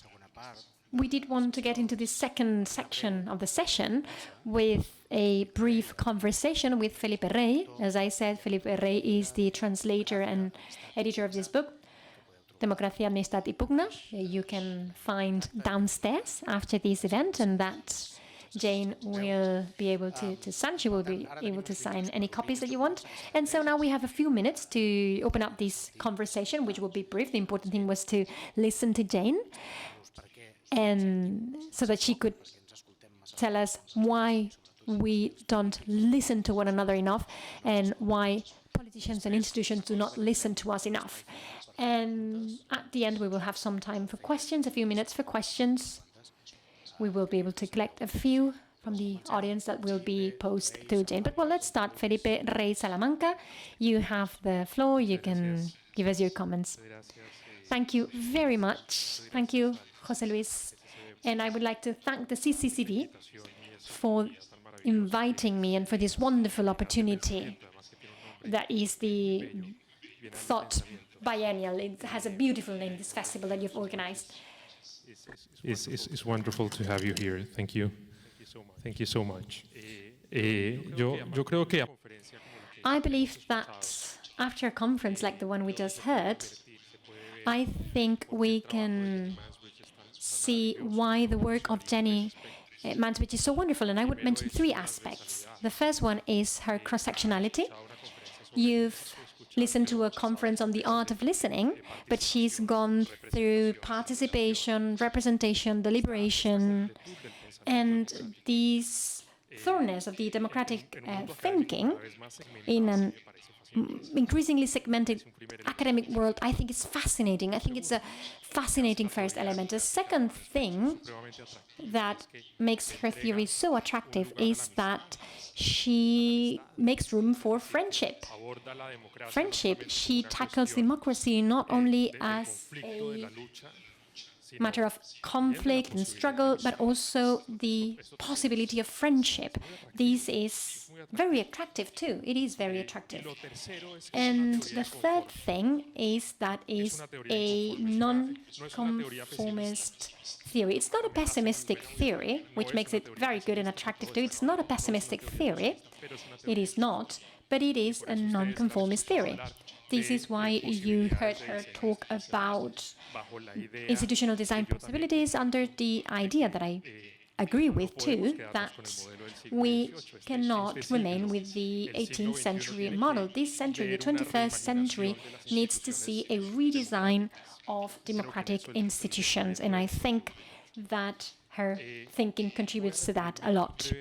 we did want to get into the second section of the session with a brief conversation with Felipe Rey. As I said, Felipe Rey is the translator and editor of this book, Democracia, Amistad y Pugna. You can find downstairs after this event, and that Jane will be able to sign. She will be able to sign any copies that you want. And so now we have a few minutes to open up this conversation, which will be brief. The important thing was to listen to Jane, and so that she could tell us why we don't listen to one another enough and why politicians and institutions do not listen to us enough. And at the end, we will have some time for questions, a few minutes for questions. We will be able to collect a few from the audience that will be posed to Jane. But let's start. Felipe Rey Salamanca, you have the floor. You can give us your comments. Thank you very much. Thank you, José Luis. And I would like to thank the CCCB for inviting me and for this wonderful opportunity that is the Thought Biennial. It has a beautiful name, this festival that you've organized. It's wonderful to have you here. Thank you. Thank you so much. I believe that after a conference like the one we just heard, I think we can see why the work of Jenny Mansbridge is so wonderful. And I would mention three aspects. The first one is her cross-sectionality. You've listened to a conference on the art of listening, but she's gone through participation, representation, deliberation, and these thoroughness of the democratic thinking in an increasingly segmented academic world, I think is fascinating. I think it's a fascinating first element. The second thing that makes her theory so attractive is that she makes room for friendship. Friendship, she tackles democracy not only as a matter of conflict and struggle, but also the possibility of friendship. This is very attractive too. It is very attractive. And the third thing is that is a non-conformist theory. It's not a pessimistic theory, which makes it very good and attractive too. It's not a pessimistic theory. It is not. but it is a nonconformist theory. This is why you heard her talk about institutional design possibilities under the idea that I agree with too, that we cannot remain with the 18th century model. This century, the 21st century, needs to see a redesign of democratic institutions, and I think that her thinking contributes to that a lot.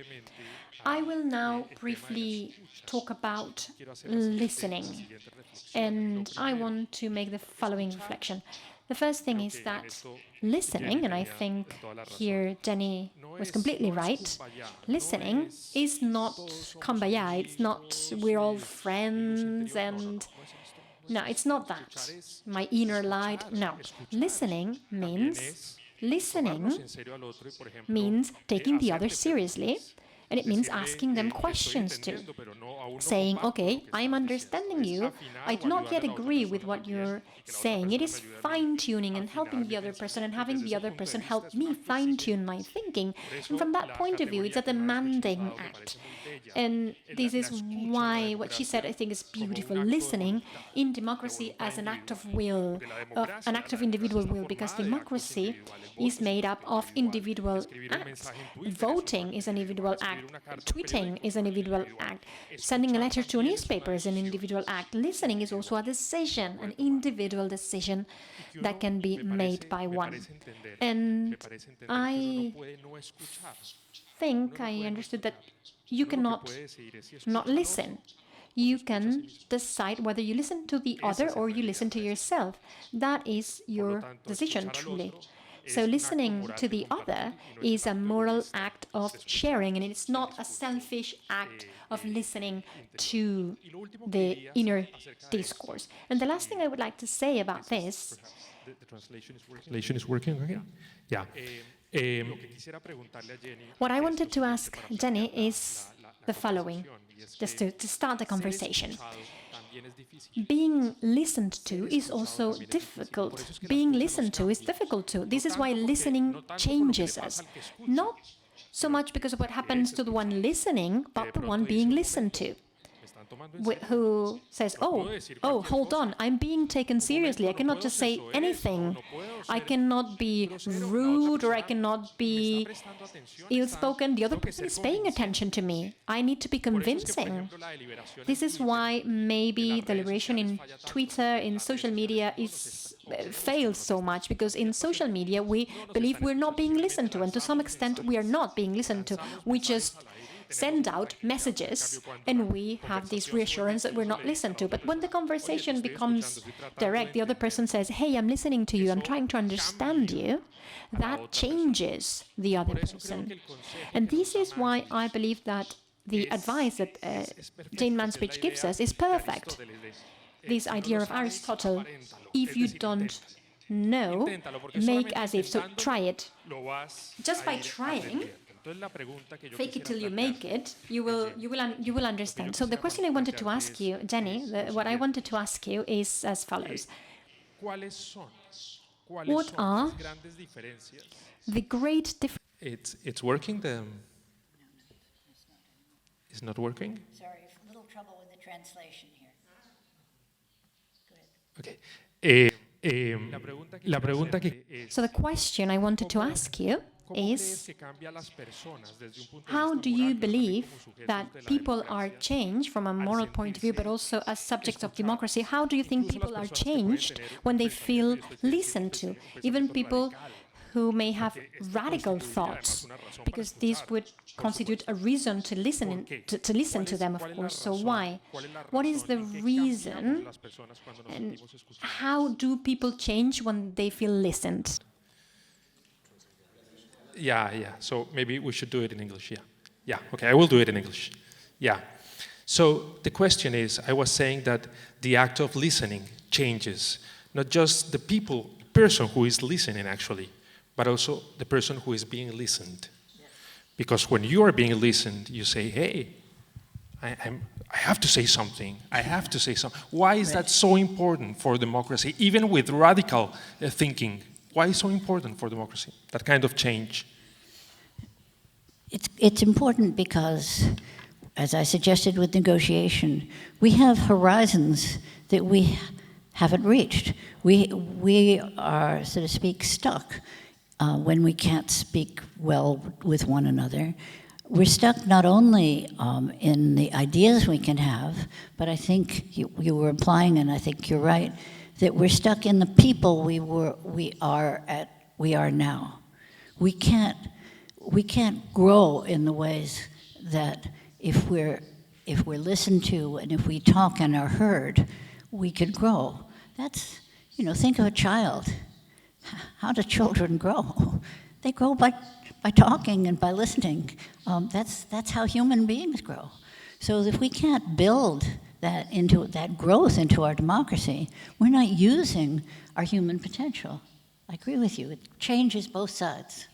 I will now briefly talk about listening, and I want to make the following reflection. The first thing is that listening, and I think here Jenny was completely right, listening is not kumbaya, it's not we're all friends and... No, it's not that. My inner light, no. Listening means taking the other seriously, and it means asking them questions too. Saying, okay, I'm understanding you, I do not yet agree with what you're saying. It is fine-tuning and helping the other person and having the other person help me fine-tune my thinking. And from that point of view, it's a demanding act. And this is why what she said, I think, is beautiful. Listening in democracy as an act of will, an act of individual will, because democracy is made up of individual acts. Voting is an individual act. Tweeting is an individual act. Sending a letter to a newspaper is an individual act. Listening is also a decision, an individual decision that can be made by one. And I think I understood that you cannot not listen. You can decide whether you listen to the other or you listen to yourself. That is your decision, truly. So listening to the other is a moral act of sharing, and it's not a selfish act of listening to the inner discourse. And the last thing I would like to say about this... The translation is working again? Yeah. What I wanted to ask Jenny is the following, just to start the conversation. Being listened to is also difficult. Being listened to is difficult too. This is why listening changes us. Not so much because of what happens to the one listening, but the one being listened to. Who says, oh, hold on, I'm being taken seriously. I cannot just say anything. I cannot be rude or I cannot be ill-spoken. The other person is paying attention to me. I need to be convincing. This is why maybe the liberation in Twitter, in social media, fails so much, because in social media we believe we're not being listened to, and to some extent we are not being listened to. We just send out messages and we have this reassurance that we're not listened to. But when the conversation becomes direct, the other person says, hey, I'm listening to you, I'm trying to understand you, that changes the other person. And this is why I believe that the advice that Jane Mansbridge gives us is perfect. This idea of Aristotle, if you don't know, make as if, so try it. Just by trying, fake it till you make it, you will understand. So the question I wanted to ask you, Jenny, what I wanted to ask you is as follows. What are the great differences? It's working? It's not working? Sorry, a little trouble with the translation here. Go ahead. Okay. So the question I wanted to ask you is, how do you believe that people are changed from a moral point of view, but also as subjects of democracy? How do you think people are changed when they feel listened to? Even people who may have radical thoughts, because this would constitute a reason to listen to them, of course. So why? What is the reason? And how do people change when they feel listened? Yeah. So maybe we should do it in English. Yeah. Okay, I will do it in English. Yeah. So the question is, I was saying that the act of listening changes not just the person who is listening actually, but also the person who is being listened. Because when you are being listened, you say, hey, I have to say something. I have to say something. Why is that so important for democracy, even with radical thinking? Why is it so important for democracy, that kind of change? It's important because as I suggested with negotiation, we have horizons that we haven't reached. We are, so to speak, stuck when we can't speak well with one another. We're stuck not only in the ideas we can have, but I think you were implying, and I think you're right, that we're stuck in the people we are now. We can't grow in the ways that if we're listened to and if we talk and are heard, we could grow. That's, think of a child. How do children grow? They grow by talking and by listening. That's how human beings grow. So if we can't build that growth into our democracy, we're not using our human potential. I agree with you. It changes both sides.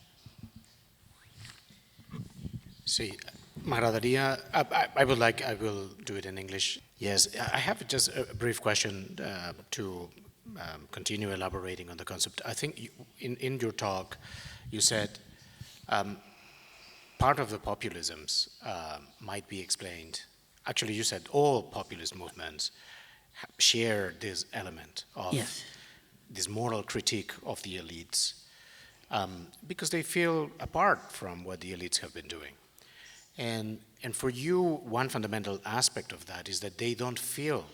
Sí, m'agradaría, I will do it in English. Yes, I have just a brief question to continue elaborating on the concept. I think in your talk, you said part of the populisms might be explained. Actually, you said all populist movements share this element of this moral critique of the elites because they feel apart from what the elites have been doing. And for you, one fundamental aspect of that is that they don't feel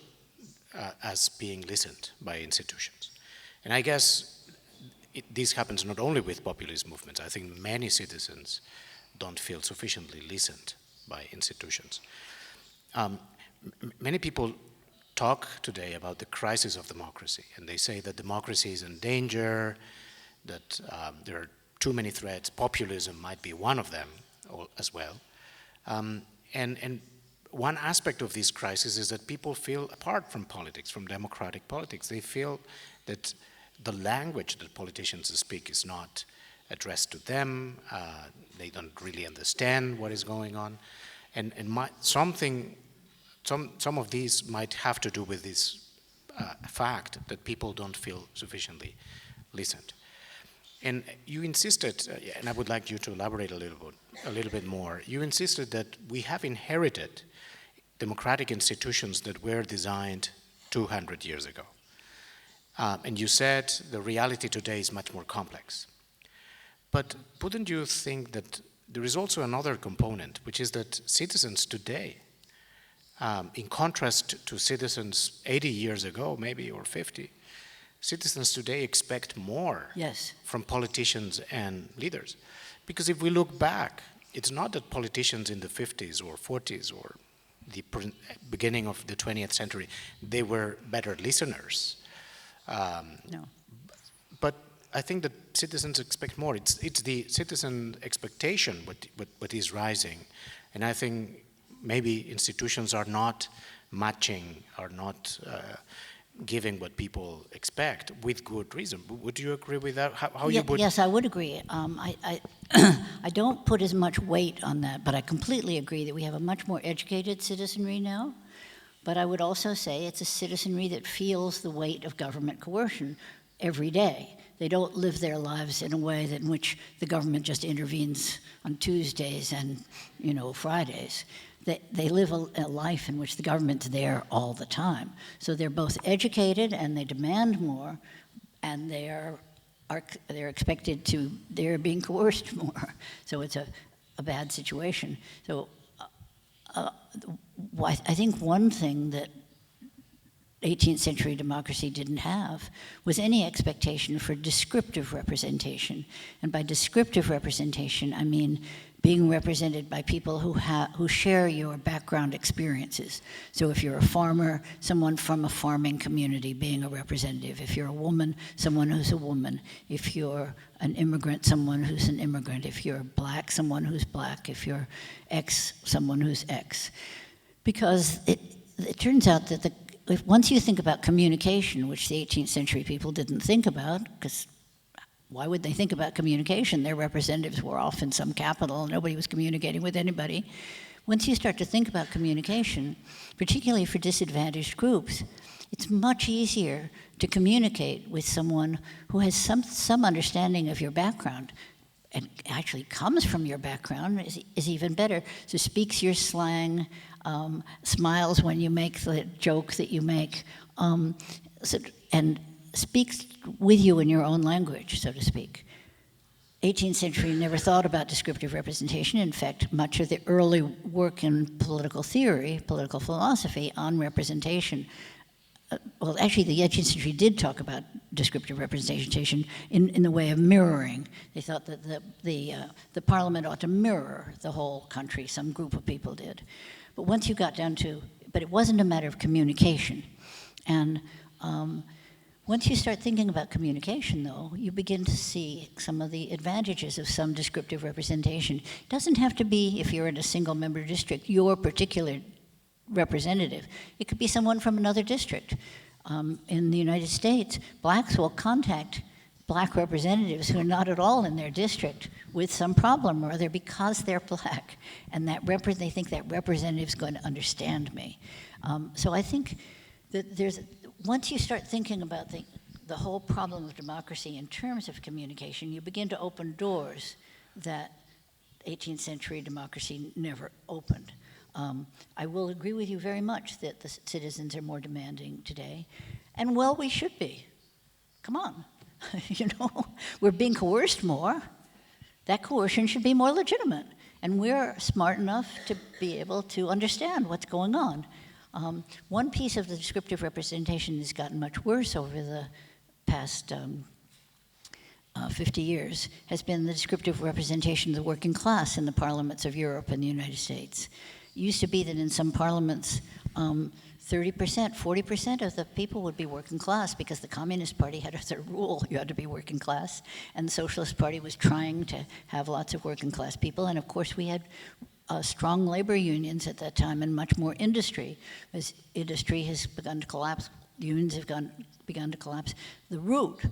as being listened by institutions. And I guess this happens not only with populist movements. I think many citizens don't feel sufficiently listened by institutions. Many people talk today about the crisis of democracy, and they say that democracy is in danger, that there are too many threats. Populism might be one of them as well. And one aspect of this crisis is that people feel apart from politics, from democratic politics. They feel that the language that politicians speak is not addressed to them. They don't really understand what is going on. And some of these might have to do with this fact that people don't feel sufficiently listened. And you insisted, and I would like you to elaborate a little bit more. You insisted that we have inherited democratic institutions that were designed 200 years ago. And you said the reality today is much more complex. But wouldn't you think that there is also another component, which is that citizens today, in contrast to citizens 80 years ago, maybe, or 50, citizens today expect more from politicians and leaders. Because if we look back, it's not that politicians in the 50s or 40s or the beginning of the 20th century, they were better listeners. No. But I think that citizens expect more. It's the citizen expectation what is rising. And I think maybe institutions are not matching, are not giving what people expect with good reason. Would you agree with that? How you would? Yes, I would agree. I don't put as much weight on that, but I completely agree that we have a much more educated citizenry now. But I would also say it's a citizenry that feels the weight of government coercion every day. They don't live their lives in a way in which the government just intervenes on Tuesdays and, Fridays. They live a life in which the government's there all the time. So they're both educated and they demand more, and they're expected to, they're being coerced more. So it's a bad situation. So I think one thing that 18th century democracy didn't have was any expectation for descriptive representation. And by descriptive representation, I mean being represented by people who share your background experiences. So if you're a farmer, someone from a farming community being a representative. If you're a woman, someone who's a woman. If you're an immigrant, someone who's an immigrant. If you're black, someone who's black. If you're X, someone who's X. Because it turns out that once you think about communication, which the 18th century people didn't think about, because why would they think about communication? Their representatives were off in some capital, nobody was communicating with anybody. Once you start to think about communication, particularly for disadvantaged groups, it's much easier to communicate with someone who has some understanding of your background. and actually comes from your background is even better. So speaks your slang, smiles when you make the joke that you make, and speaks with you in your own language, so to speak. 18th century never thought about descriptive representation. In fact, much of the early work in political theory, political philosophy on representation, well, actually, the 18th century did talk about descriptive representation in the way of mirroring. They thought that the parliament ought to mirror the whole country. Some group of people did. But once you got down to, but it wasn't a matter of communication. And once you start thinking about communication, though, you begin to see some of the advantages of some descriptive representation. It doesn't have to be, if you're in a single-member district, your particular representative. It could be someone from another district. In the United States, blacks will contact black representatives who are not at all in their district with some problem or other because they're black, and that they think that representative is going to understand me. So I think that once you start thinking about the whole problem of democracy in terms of communication, you begin to open doors that 18th century democracy never opened. I will agree with you very much that the citizens are more demanding today, and well, we should be. Come on, we're being coerced more. That coercion should be more legitimate, and we're smart enough to be able to understand what's going on. One piece of the descriptive representation that's gotten much worse over the past 50 years has been the descriptive representation of the working class in the parliaments of Europe and the United States. It used to be that in some parliaments, 30%, 40% of the people would be working class because the Communist Party had as a rule you had to be working class, and the Socialist Party was trying to have lots of working class people, and of course we had strong labor unions at that time and much more industry. As industry has begun to collapse, unions have begun to collapse. The route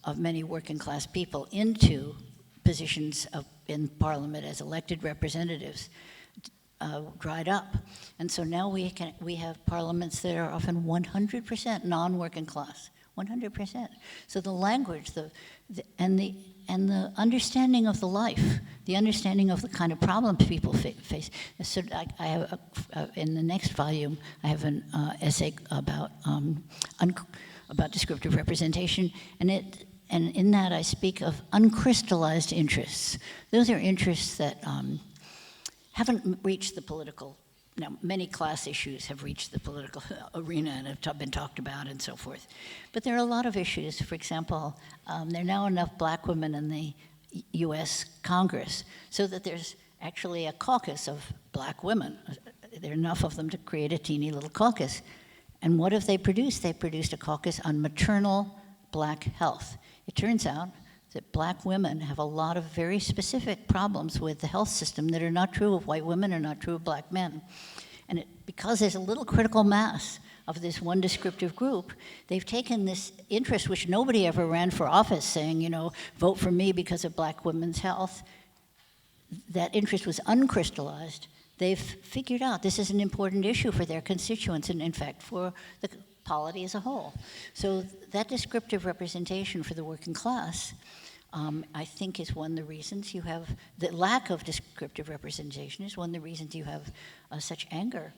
of many working class people into positions in parliament as elected representatives dried up. And so now we have parliaments that are often 100% non-working class, 100%. So the language, and the understanding of the life, the understanding of the kind of problems people face. So I have in the next volume, I have an essay about descriptive representation, and in that I speak of uncrystallized interests. Those are interests that haven't reached the political. Now, many class issues have reached the political arena and have been talked about and so forth. But there are a lot of issues. For example, there are now enough black women in the US Congress so that there's actually a caucus of black women. There are enough of them to create a teeny little caucus. And what have they produced? They produced a caucus on maternal black health. It turns out that black women have a lot of very specific problems with the health system that are not true of white women or not true of black men. And because there's a little critical mass of this one descriptive group, they've taken this interest, which nobody ever ran for office saying, vote for me because of black women's health. That interest was uncrystallized. They've figured out this is an important issue for their constituents and, in fact, for the polity as a whole. So that descriptive representation for the working class, I think, is one of the reasons you have, the lack of descriptive representation is one of the reasons you have such anger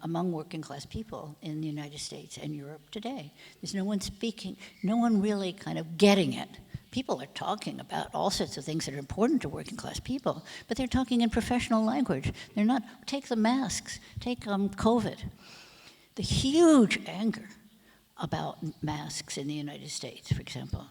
among working class people in the United States and Europe today. There's no one speaking, no one really kind of getting it. People are talking about all sorts of things that are important to working class people, but they're talking in professional language. They're not, take the masks, take COVID. The huge anger about masks in the United States, for example.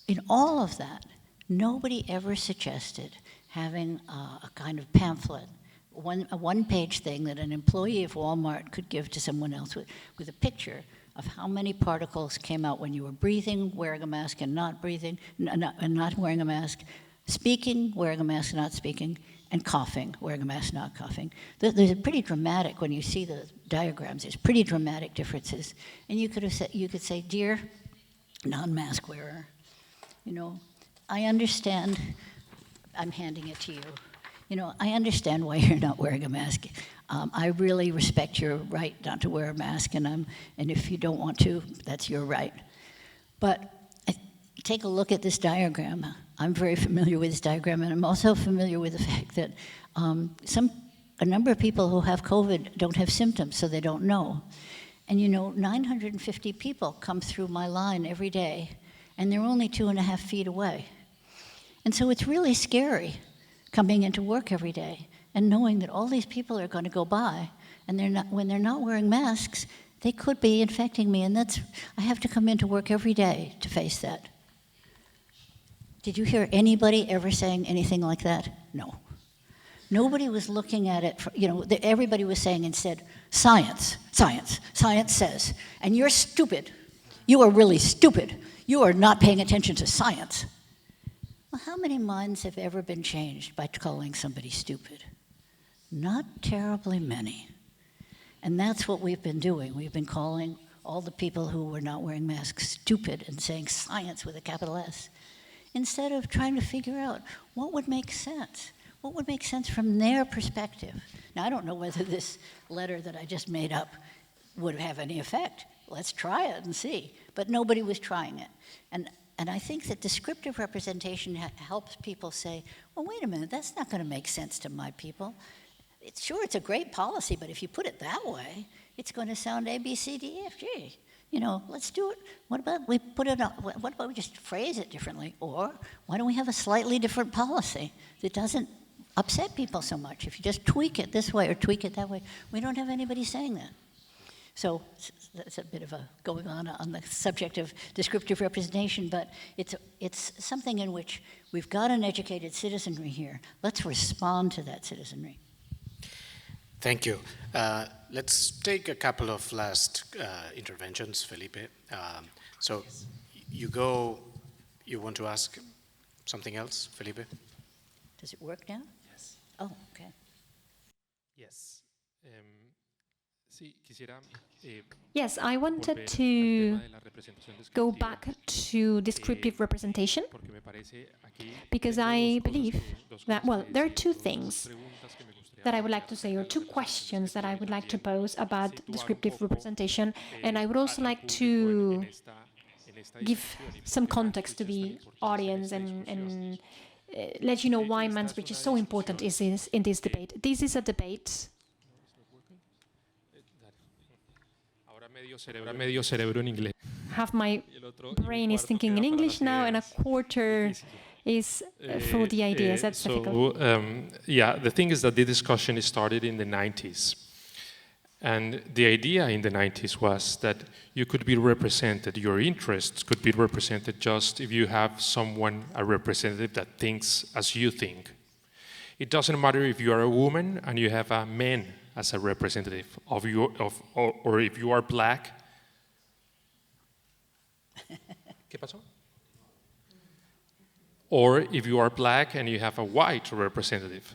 In all of that, nobody ever suggested having a kind of pamphlet, a one-page thing that an employee of Walmart could give to someone else with a picture of how many particles came out when you were breathing, wearing a mask and not breathing, and not wearing a mask, speaking, wearing a mask, not speaking, and coughing, wearing a mask, not coughing. There's a pretty dramatic, when you see the diagrams, there's pretty dramatic differences. And you could say, dear non-mask wearer, I understand, I'm handing it to you. I understand why you're not wearing a mask. I really respect your right not to wear a mask, and if you don't want to, that's your right. But take a look at this diagram. I'm very familiar with this diagram, and I'm also familiar with the fact that a number of people who have COVID don't have symptoms, so they don't know. And you know, 950 people come through my line every day, and they're only 2.5 feet away. And so it's really scary coming into work every day and knowing that all these people are going to go by, and when they're not wearing masks, they could be infecting me, and I have to come into work every day to face that. Did you hear anybody ever saying anything like that? No. Nobody was looking at it, everybody was saying instead, science, science, science says, and you're stupid. You are really stupid. You are not paying attention to science. Well, how many minds have ever been changed by calling somebody stupid? Not terribly many. And that's what we've been doing. We've been calling all the people who were not wearing masks stupid and saying science with a capital S, instead of trying to figure out what would make sense. What would make sense from their perspective? Now, I don't know whether this letter that I just made up would have any effect. Let's try it and see. But nobody was trying it. And I think that descriptive representation helps people say, well, wait a minute, that's not going to make sense to my people. It's a great policy, but if you put it that way, it's going to sound A, B, C, D, E, F, G. Let's do it. What about we just phrase it differently? Or why don't we have a slightly different policy that doesn't upset people so much? If you just tweak it this way or tweak it that way, we don't have anybody saying that. So that's a bit of a going on the subject of descriptive representation, but it's something in which we've got an educated citizenry here. Let's respond to that citizenry. Thank you. Let's take a couple of last interventions, Felipe. So you want to ask something else, Felipe? Does it work now? Yes. Oh, okay. Yes. Sí, quisiera, Yes, I wanted to go back to descriptive representation because I believe that, well, there are two things that I would like to say, or two questions that I would like to pose about descriptive representation, and I would also like to give some context to the audience and let you know why man's speech is so important in this debate. This is a debate. Half my brain is thinking in English now, and a quarter is for the ideas. That's difficult. The thing is that the discussion started in the 90s. And the idea in the 90s was that you could be represented, your interests could be represented just if you have a representative that thinks as you think. It doesn't matter if you are a woman and you have a man as a representative or if you are black. ¿Qué pasó? Or if you are black and you have a white representative.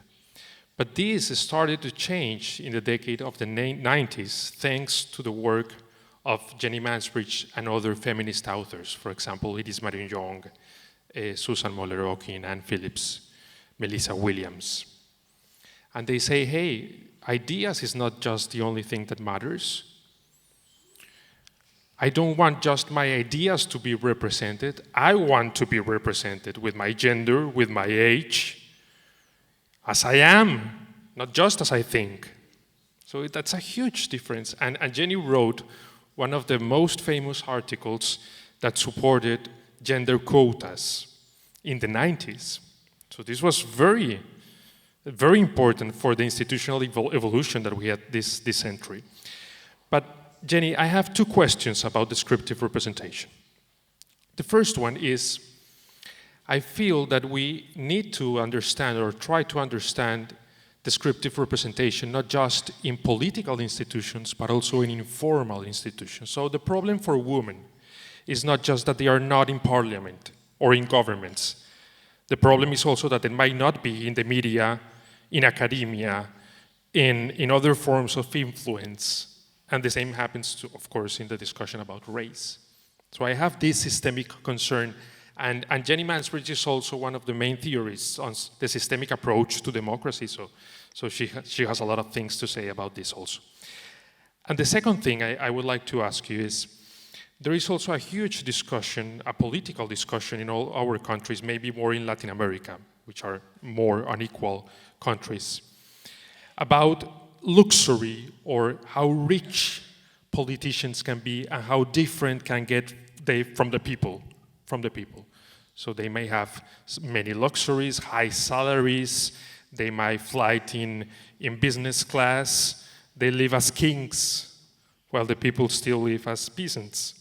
But this started to change in the decade of the 90s thanks to the work of Jenny Mansbridge and other feminist authors. For example, Iris Marion Young, Susan Moller-Okin, Ann Phillips, Melissa Williams. And they say, hey, ideas is not just the only thing that matters. I don't want just my ideas to be represented. I want to be represented with my gender, with my age, as I am, not just as I think. So that's a huge difference. And Jenny wrote one of the most famous articles that supported gender quotas in the 90s. So this was very, very important for the institutional evolution that we had this century. But Jenny, I have two questions about descriptive representation. The first one is, I feel that we need to understand or try to understand descriptive representation, not just in political institutions, but also in informal institutions. So the problem for women is not just that they are not in parliament or in governments. The problem is also that they might not be in the media, in academia, in other forms of influence. And the same happens, of course, in the discussion about race. So I have this systemic concern. And Jenny Mansbridge is also one of the main theorists on the systemic approach to democracy. So she has a lot of things to say about this also. And the second thing I would like to ask you is, there is also a huge discussion, a political discussion in all our countries, maybe more in Latin America, which are more unequal countries, about luxury or how rich politicians can be and how different can get they from the people. So they may have many luxuries, high salaries, they might fly in business class, they live as kings, while the people still live as peasants.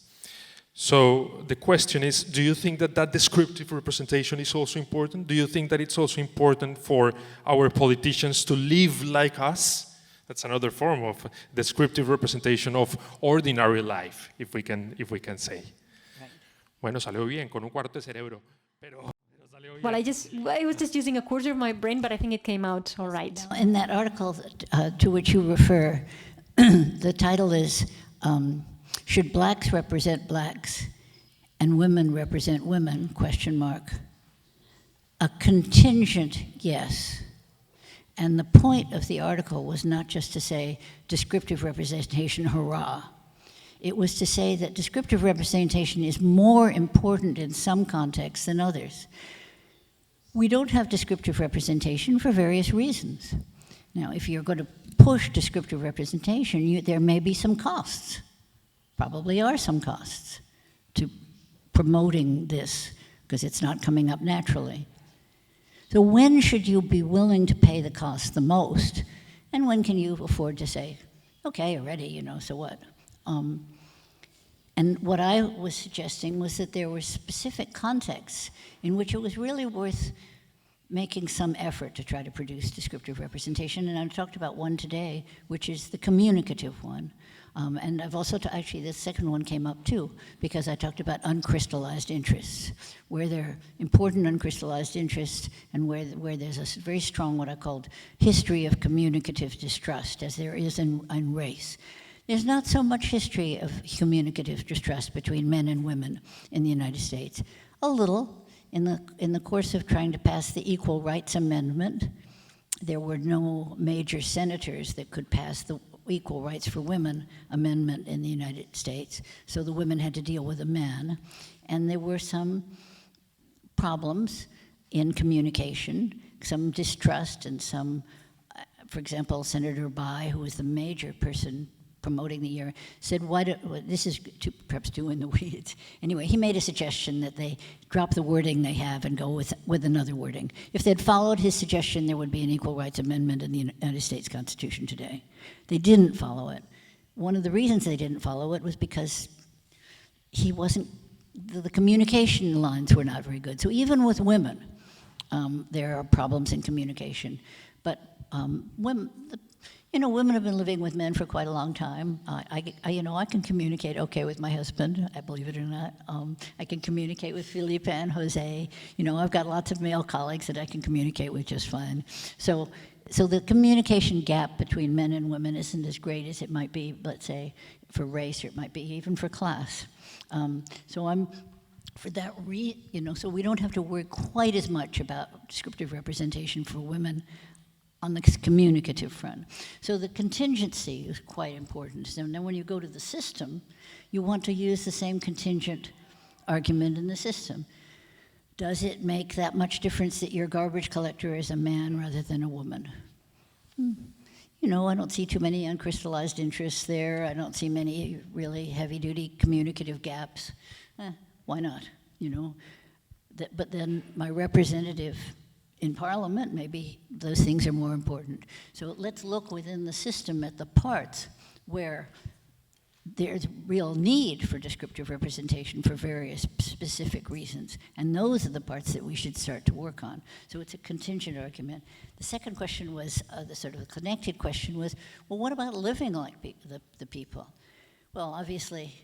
So the question is, do you think that that descriptive representation is also important? Do you think that it's also important for our politicians to live like us? That's another form of descriptive representation of ordinary life, if we can say. Right. Bueno, salió bien, con un cuarto de cerebro, pero salió bien. Well, I was just using a quarter of my brain, but I think it came out all right. Now, in that article to which you refer, the title is, Should Blacks Represent Blacks and Women Represent Women, ? A contingent yes. And the point of the article was not just to say descriptive representation, hurrah. It was to say that descriptive representation is more important in some contexts than others. We don't have descriptive representation for various reasons. Now, if you're going to push descriptive representation, there may be some costs. Probably are some costs to promoting this, because it's not coming up naturally. So when should you be willing to pay the cost the most? And when can you afford to say, okay, already, so what? And what I was suggesting was that there were specific contexts in which it was really worth making some effort to try to produce descriptive representation. And I talked about one today, which is the communicative one. And I've also, actually, the second one came up too, because I talked about uncrystallized interests, where there are important uncrystallized interests and where there's a very strong, what I called, history of communicative distrust, as there is in race. There's not so much history of communicative distrust between men and women in the United States. A little. In the course of trying to pass the Equal Rights Amendment, there were no major senators that could pass the Equal Rights for Women Amendment in the United States, so the women had to deal with the men. And there were some problems in communication, some distrust and some, for example, Senator Bai, who was the major person promoting the year, said, this is perhaps too in the weeds. Anyway, he made a suggestion that they drop the wording they have and go with another wording. If they'd followed his suggestion, there would be an Equal Rights Amendment in the United States Constitution today. They didn't follow it. One of the reasons they didn't follow it was because the communication lines were not very good. So even with women, there are problems in communication. But women have been living with men for quite a long time. I can communicate okay with my husband, I believe it or not. I can communicate with Felipe and Jose. I've got lots of male colleagues that I can communicate with just fine. So the communication gap between men and women isn't as great as it might be, let's say, for race, or it might be even for class. So I'm, for that so we don't have to worry quite as much about descriptive representation for women on the communicative front. So the contingency is quite important. So now when you go to the system, you want to use the same contingent argument in the system. Does it make that much difference that your garbage collector is a man rather than a woman? I don't see too many uncrystallized interests there. I don't see many really heavy-duty communicative gaps. Why not? But then my representative in Parliament, maybe those things are more important. So let's look within the system at the parts where there's real need for descriptive representation for various specific reasons. And those are the parts that we should start to work on. So it's a contingent argument. The second question was, the sort of connected question was, well, what about living like the people? Well, obviously,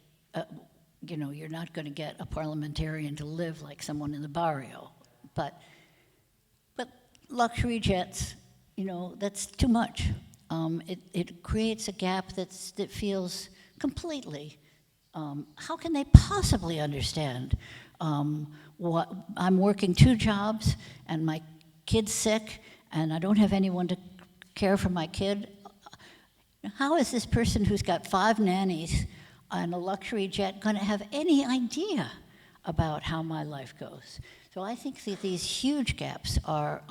you're not going to get a parliamentarian to live like someone in the barrio. But luxury jets, that's too much. It creates a gap that feels completely, how can they possibly understand what I'm working 2 jobs and my kid's sick and I don't have anyone to care for my kid? How is this person who's got 5 nannies on a luxury jet going to have any idea about how my life goes. So I think that these huge gaps are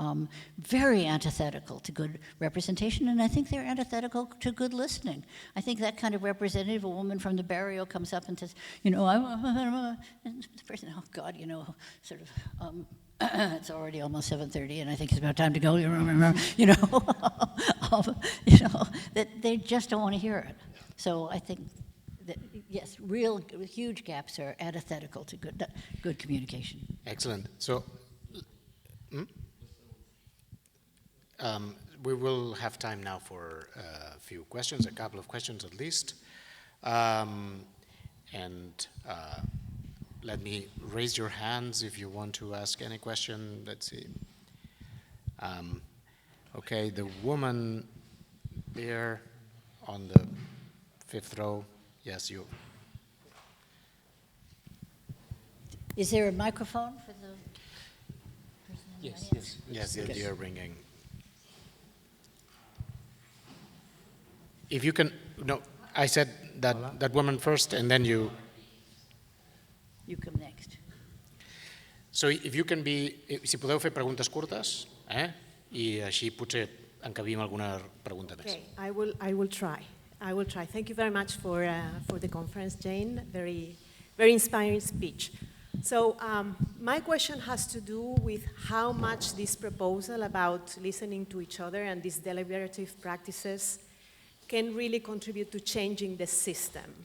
very antithetical to good representation, and I think they're antithetical to good listening. I think that kind of representative, a woman from the barrio comes up and says, you know, and the person, oh God, you know, sort of, it's already almost 7:30, and I think it's about time to go. You know, you know, that they just don't want to hear it. So I think that, yes, real huge gaps are antithetical to good communication. Excellent. So, we will have time now for a few questions, a couple of questions at least. Let me raise your hands if you want to ask any question. Let's see. Okay, the woman there on the 5th row. Yes, you. Is there a microphone for the person in the audience? Yes, they are bringing. If you can, no, I said that woman first, and then you. You come next. So if you can be, si podeu fer preguntes curtes, i així potser encabim alguna pregunta més. Okay, I will try. I will try. Thank you very much for the conference, Jane. Very inspiring speech. So my question has to do with how much this proposal about listening to each other and these deliberative practices can really contribute to changing the system.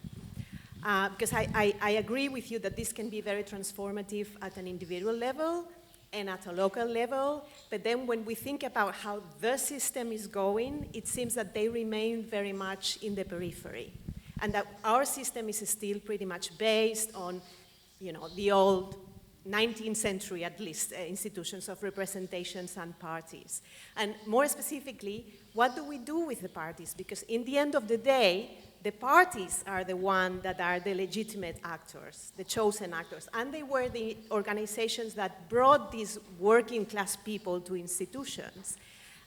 Because I agree with you that this can be very transformative at an individual level and at a local level, but then when we think about how the system is going, it seems that they remain very much in the periphery, and that our system is still pretty much based on, you know, the old 19th century, at least, institutions of representations and parties. And more specifically, what do we do with the parties? Because in the end of the day, the parties are the ones that are the legitimate actors, the chosen actors, and they were the organizations that brought these working class people to institutions.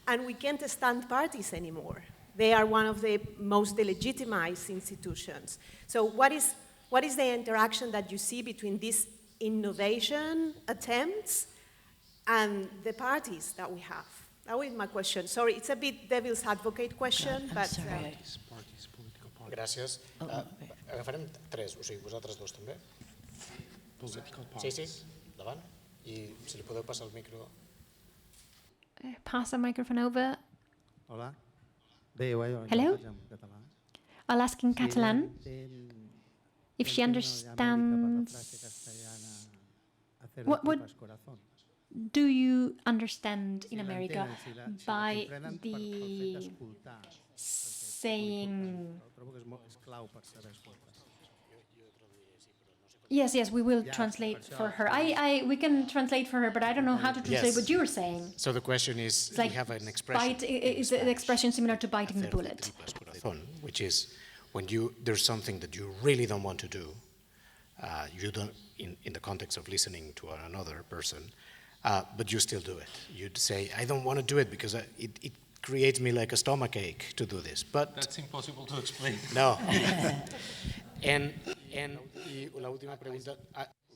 And we can't stand parties anymore. They are one of the most delegitimized institutions. So what is the interaction that you see between these innovation attempts and the parties that we have? That was my question. Sorry, it's a bit devil's advocate question, but... Gràcies. Agafarem 3, o sigui, vosaltres 2 també? Sí, davant. I si li podeu passar el micro... Pass the microphone over. Hola. Hello? I'll ask in Catalan if she understands... What do you understand in America by the saying... Yes, we will translate for her. We can translate for her, but I don't know how to translate what you're saying. So the question is, It's like we have an expression. is the expression similar to biting the bullet? Which is when there's something that you really don't want to do, you don't, in the context of listening to another person, but you still do it. You'd say, I don't want to do it because it creates me like a stomachache to do this. But that's impossible to explain. No. And la última pregunta.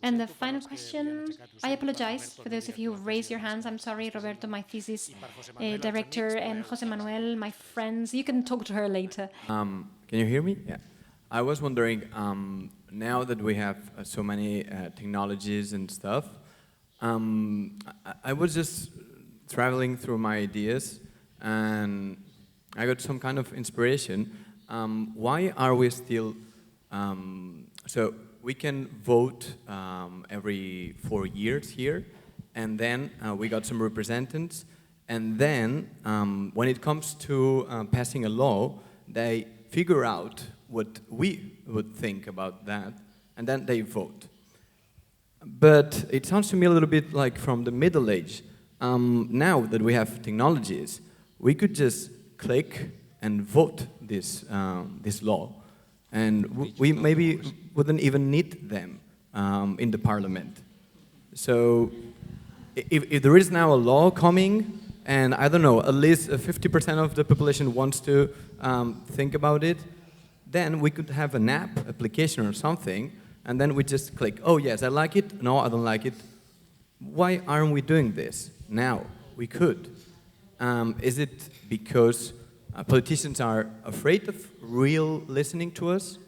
And the final question, I apologize for those of you who raised your hands. I'm sorry, Roberto, my thesis director, and Jose Manuel, my friends. You can talk to her later. Can you hear me? Yeah. I was wondering, now that we have so many technologies and stuff, I was just traveling through my ideas and I got some kind of inspiration. Why are we still, so we can vote every 4 years here, and then we got some representatives, and then when it comes to passing a law, they figure out what we would think about that, and then they vote. But it sounds to me a little bit like from the Middle Age. Now that we have technologies, we could just click and vote this law, and we maybe wouldn't even need them in the parliament. So if there is now a law coming, and I don't know, at least 50% of the population wants to think about it, then we could have an application or something, and then we just click, oh yes, I like it, no, I don't like it. Why aren't we doing this now? We could. Is it because politicians are afraid of real listening to us?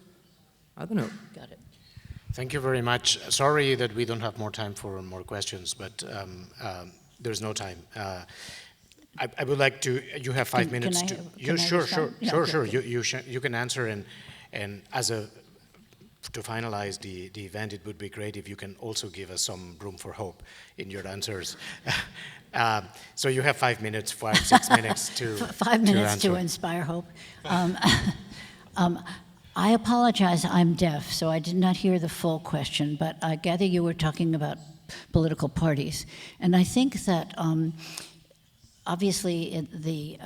I don't know. Got it. Thank you very much. Sorry that we don't have more time for more questions, but there's no time. I would like to. You have 5 minutes to. Sure. You can answer, and as a to finalize the event, it would be great if you can also give us some room for hope in your answers. So you have 5 minutes, 6 minutes to 5 minutes answer. to inspire hope. I apologize, I'm deaf, so I did not hear the full question, but I gather you were talking about political parties. And I think that obviously the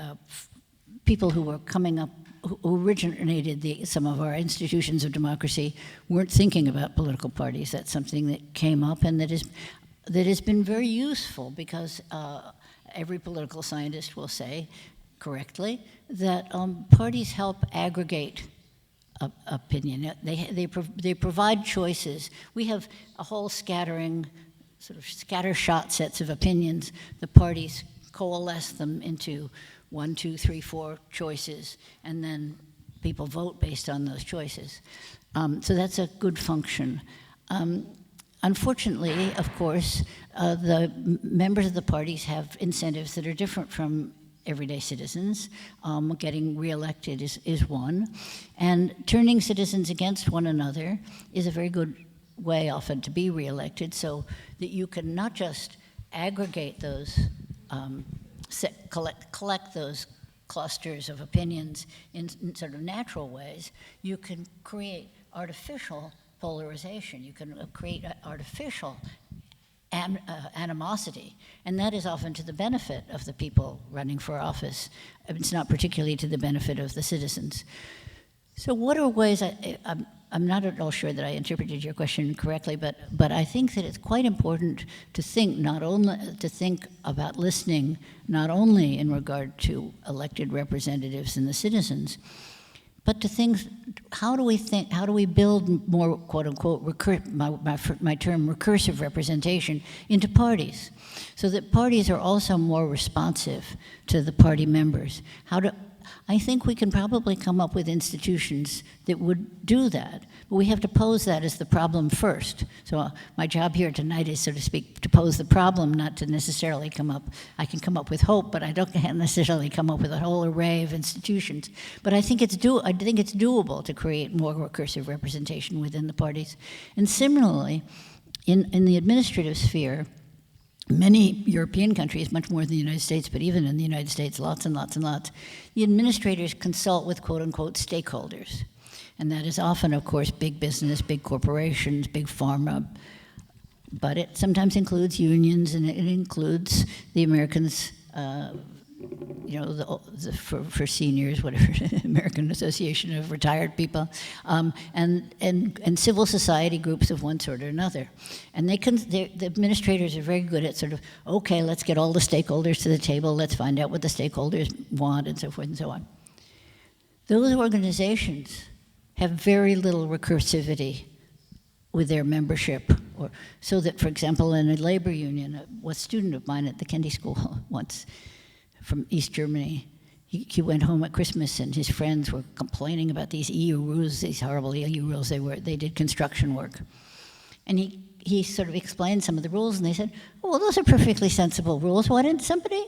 people who were coming up, who originated some of our institutions of democracy, weren't thinking about political parties. That's something that came up and that has been very useful, because every political scientist will say, correctly, that parties help aggregate opinion. They provide choices. We have a whole scattering, sort of scattershot sets of opinions. The parties coalesce them into 1, 2, 3, 4 choices, and then people vote based on those choices. So that's a good function. Unfortunately, of course, the members of the parties have incentives that are different from everyday citizens. Getting reelected is one. And turning citizens against one another is a very good way often to be reelected, so that you can not just aggregate those, collect those clusters of opinions in sort of natural ways. You can create artificial polarization. You can create artificial animosity, and that is often to the benefit of the people running for office. It's not particularly to the benefit of the citizens. So what are ways, I'm not at all sure that I interpreted your question correctly, but I think that it's quite important to think about listening, not only in regard to elected representatives and the citizens, but to think, how do we build more, quote unquote, my term, recursive representation into parties, so that parties are also more responsive to the party members? I think we can probably come up with institutions that would do that, but we have to pose that as the problem first. So my job here tonight is, so to speak, to pose the problem, not to necessarily I can come up with hope, but I don't necessarily come up with a whole array of institutions. But I think it's doable to create more recursive representation within the parties. And similarly, in the administrative sphere, many European countries, much more than the United States, but even in the United States, lots and lots and lots, the administrators consult with quote-unquote stakeholders. And that is often, of course, big business, big corporations, big pharma, but it sometimes includes unions, and it includes the Americans, for seniors, whatever, American Association of Retired People, and civil society groups of one sort or another. And the administrators are very good at sort of, okay, let's get all the stakeholders to the table, let's find out what the stakeholders want, and so forth and so on. Those organizations have very little recursivity with their membership, so that, for example, in a labor union, a student of mine at the Kennedy School once, from East Germany, he went home at Christmas and his friends were complaining about these EU rules, these horrible EU rules. They did construction work. And he sort of explained some of the rules, and they said, oh, well, those are perfectly sensible rules. Why didn't somebody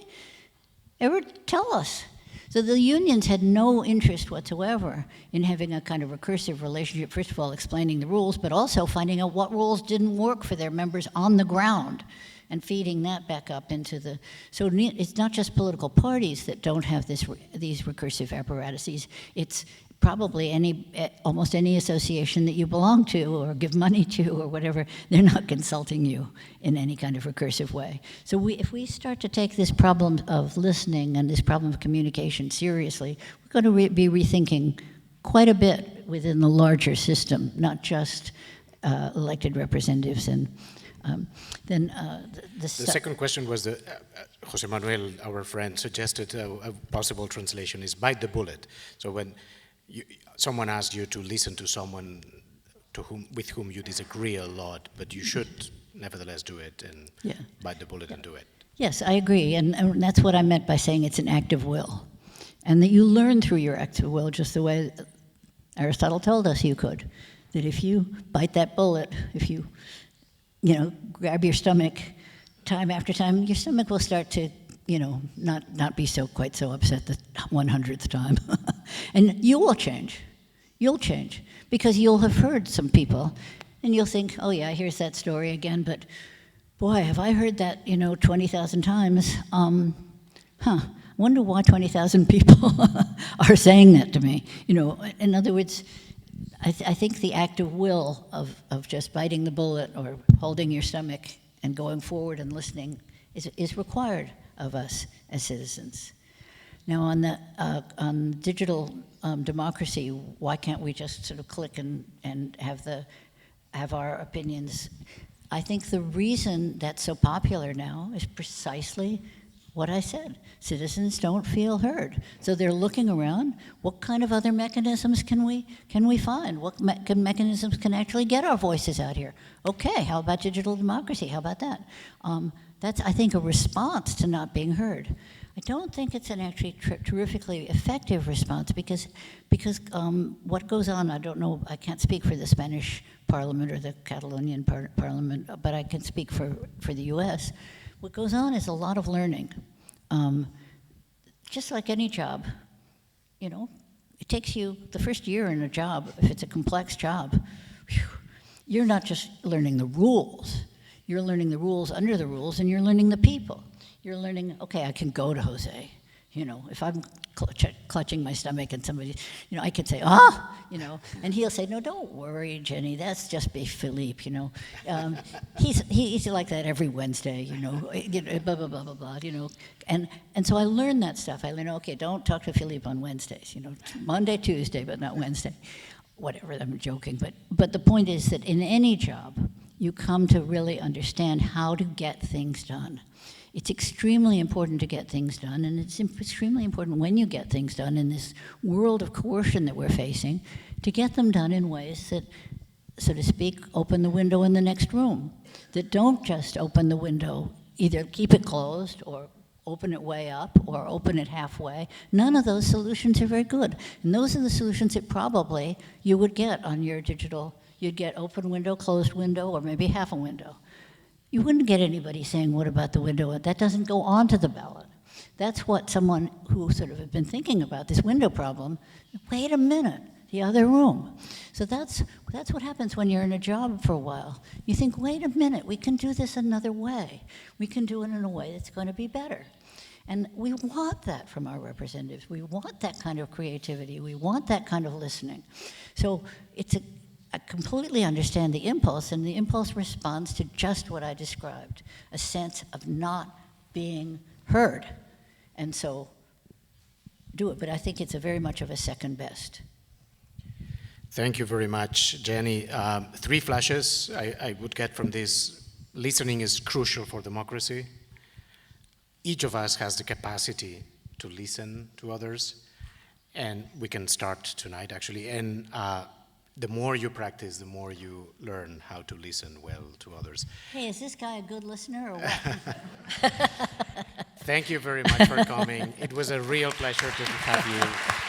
ever tell us? So the unions had no interest whatsoever in having a kind of recursive relationship, first of all, explaining the rules, but also finding out what rules didn't work for their members on the ground, and feeding that back up into the, so it's not just political parties that don't have these recursive apparatuses. It's probably almost any association that you belong to or give money to or whatever. They're not consulting you in any kind of recursive way. So if we start to take this problem of listening and this problem of communication seriously, we're going to be rethinking quite a bit within the larger system, not just elected representatives. And the second question was Jose Manuel, our friend, suggested a possible translation is bite the bullet. So when someone asked you to listen to someone with whom you disagree a lot, but you should nevertheless do it and bite the bullet and do it. Yes, I agree, and that's what I meant by saying it's an act of will. And that you learn through your act of will just the way Aristotle told us you could. That if you bite that bullet, if you grab your stomach time after time, your stomach will start to, not be quite so upset the 100th time. And you will change. You'll change. Because you'll have heard some people, and you'll think, oh yeah, here's that story again, but boy, have I heard that, 20,000 times. Wonder why 20,000 people are saying that to me. In other words, I think the act of will of just biting the bullet or holding your stomach and going forward and listening is required of us as citizens. Now, on digital democracy, why can't we just sort of click and have our opinions? I think the reason that's so popular now is precisely what I said. Citizens don't feel heard. So they're looking around. What kind of other mechanisms can we find? What mechanisms can actually get our voices out here? Okay, how about digital democracy? How about that? That's, I think, a response to not being heard. I don't think it's an actually terrifically effective response because what goes on, I don't know, I can't speak for the Spanish Parliament or the Catalonian Parliament, but I can speak for the US. What goes on is a lot of learning. Just like any job, it takes you the first year in a job, if it's a complex job, you're not just learning the rules, you're learning the rules under the rules, and you're learning the people. You're learning, okay, I can go to Jose. If I'm clutching my stomach and somebody, I could say, and he'll say, no, don't worry, Jenny, that's just be Philippe, he's like that every Wednesday, blah, blah, blah, blah, blah, and so I learned that stuff. I learned, okay, don't talk to Philippe on Wednesdays, Monday, Tuesday, but not Wednesday. Whatever, I'm joking, but the point is that in any job, you come to really understand how to get things done. It's extremely important to get things done, and it's extremely important when you get things done in this world of coercion that we're facing, to get them done in ways that, so to speak, open the window in the next room, that don't just open the window, either keep it closed or open it way up or open it halfway. None of those solutions are very good, and those are the solutions that probably you would get on your digital. You'd get open window, closed window, or maybe half a window. You wouldn't get anybody saying, what about the window? That doesn't go onto the ballot. That's what someone who sort of had been thinking about this window problem, wait a minute, the other room. So that's what happens when you're in a job for a while. You think, wait a minute, we can do this another way. We can do it in a way that's going to be better. And we want that from our representatives. We want that kind of creativity. We want that kind of listening. So I completely understand the impulse, and the impulse responds to just what I described, a sense of not being heard. And so do it, but I think it's very much of a second best. Thank you very much, Jenny. 3 flashes I would get from this. Listening is crucial for democracy. Each of us has the capacity to listen to others, and we can start tonight, actually. And the more you practice, the more you learn how to listen well to others. Hey, is this guy a good listener or what? Thank you very much for coming. It was a real pleasure to have you.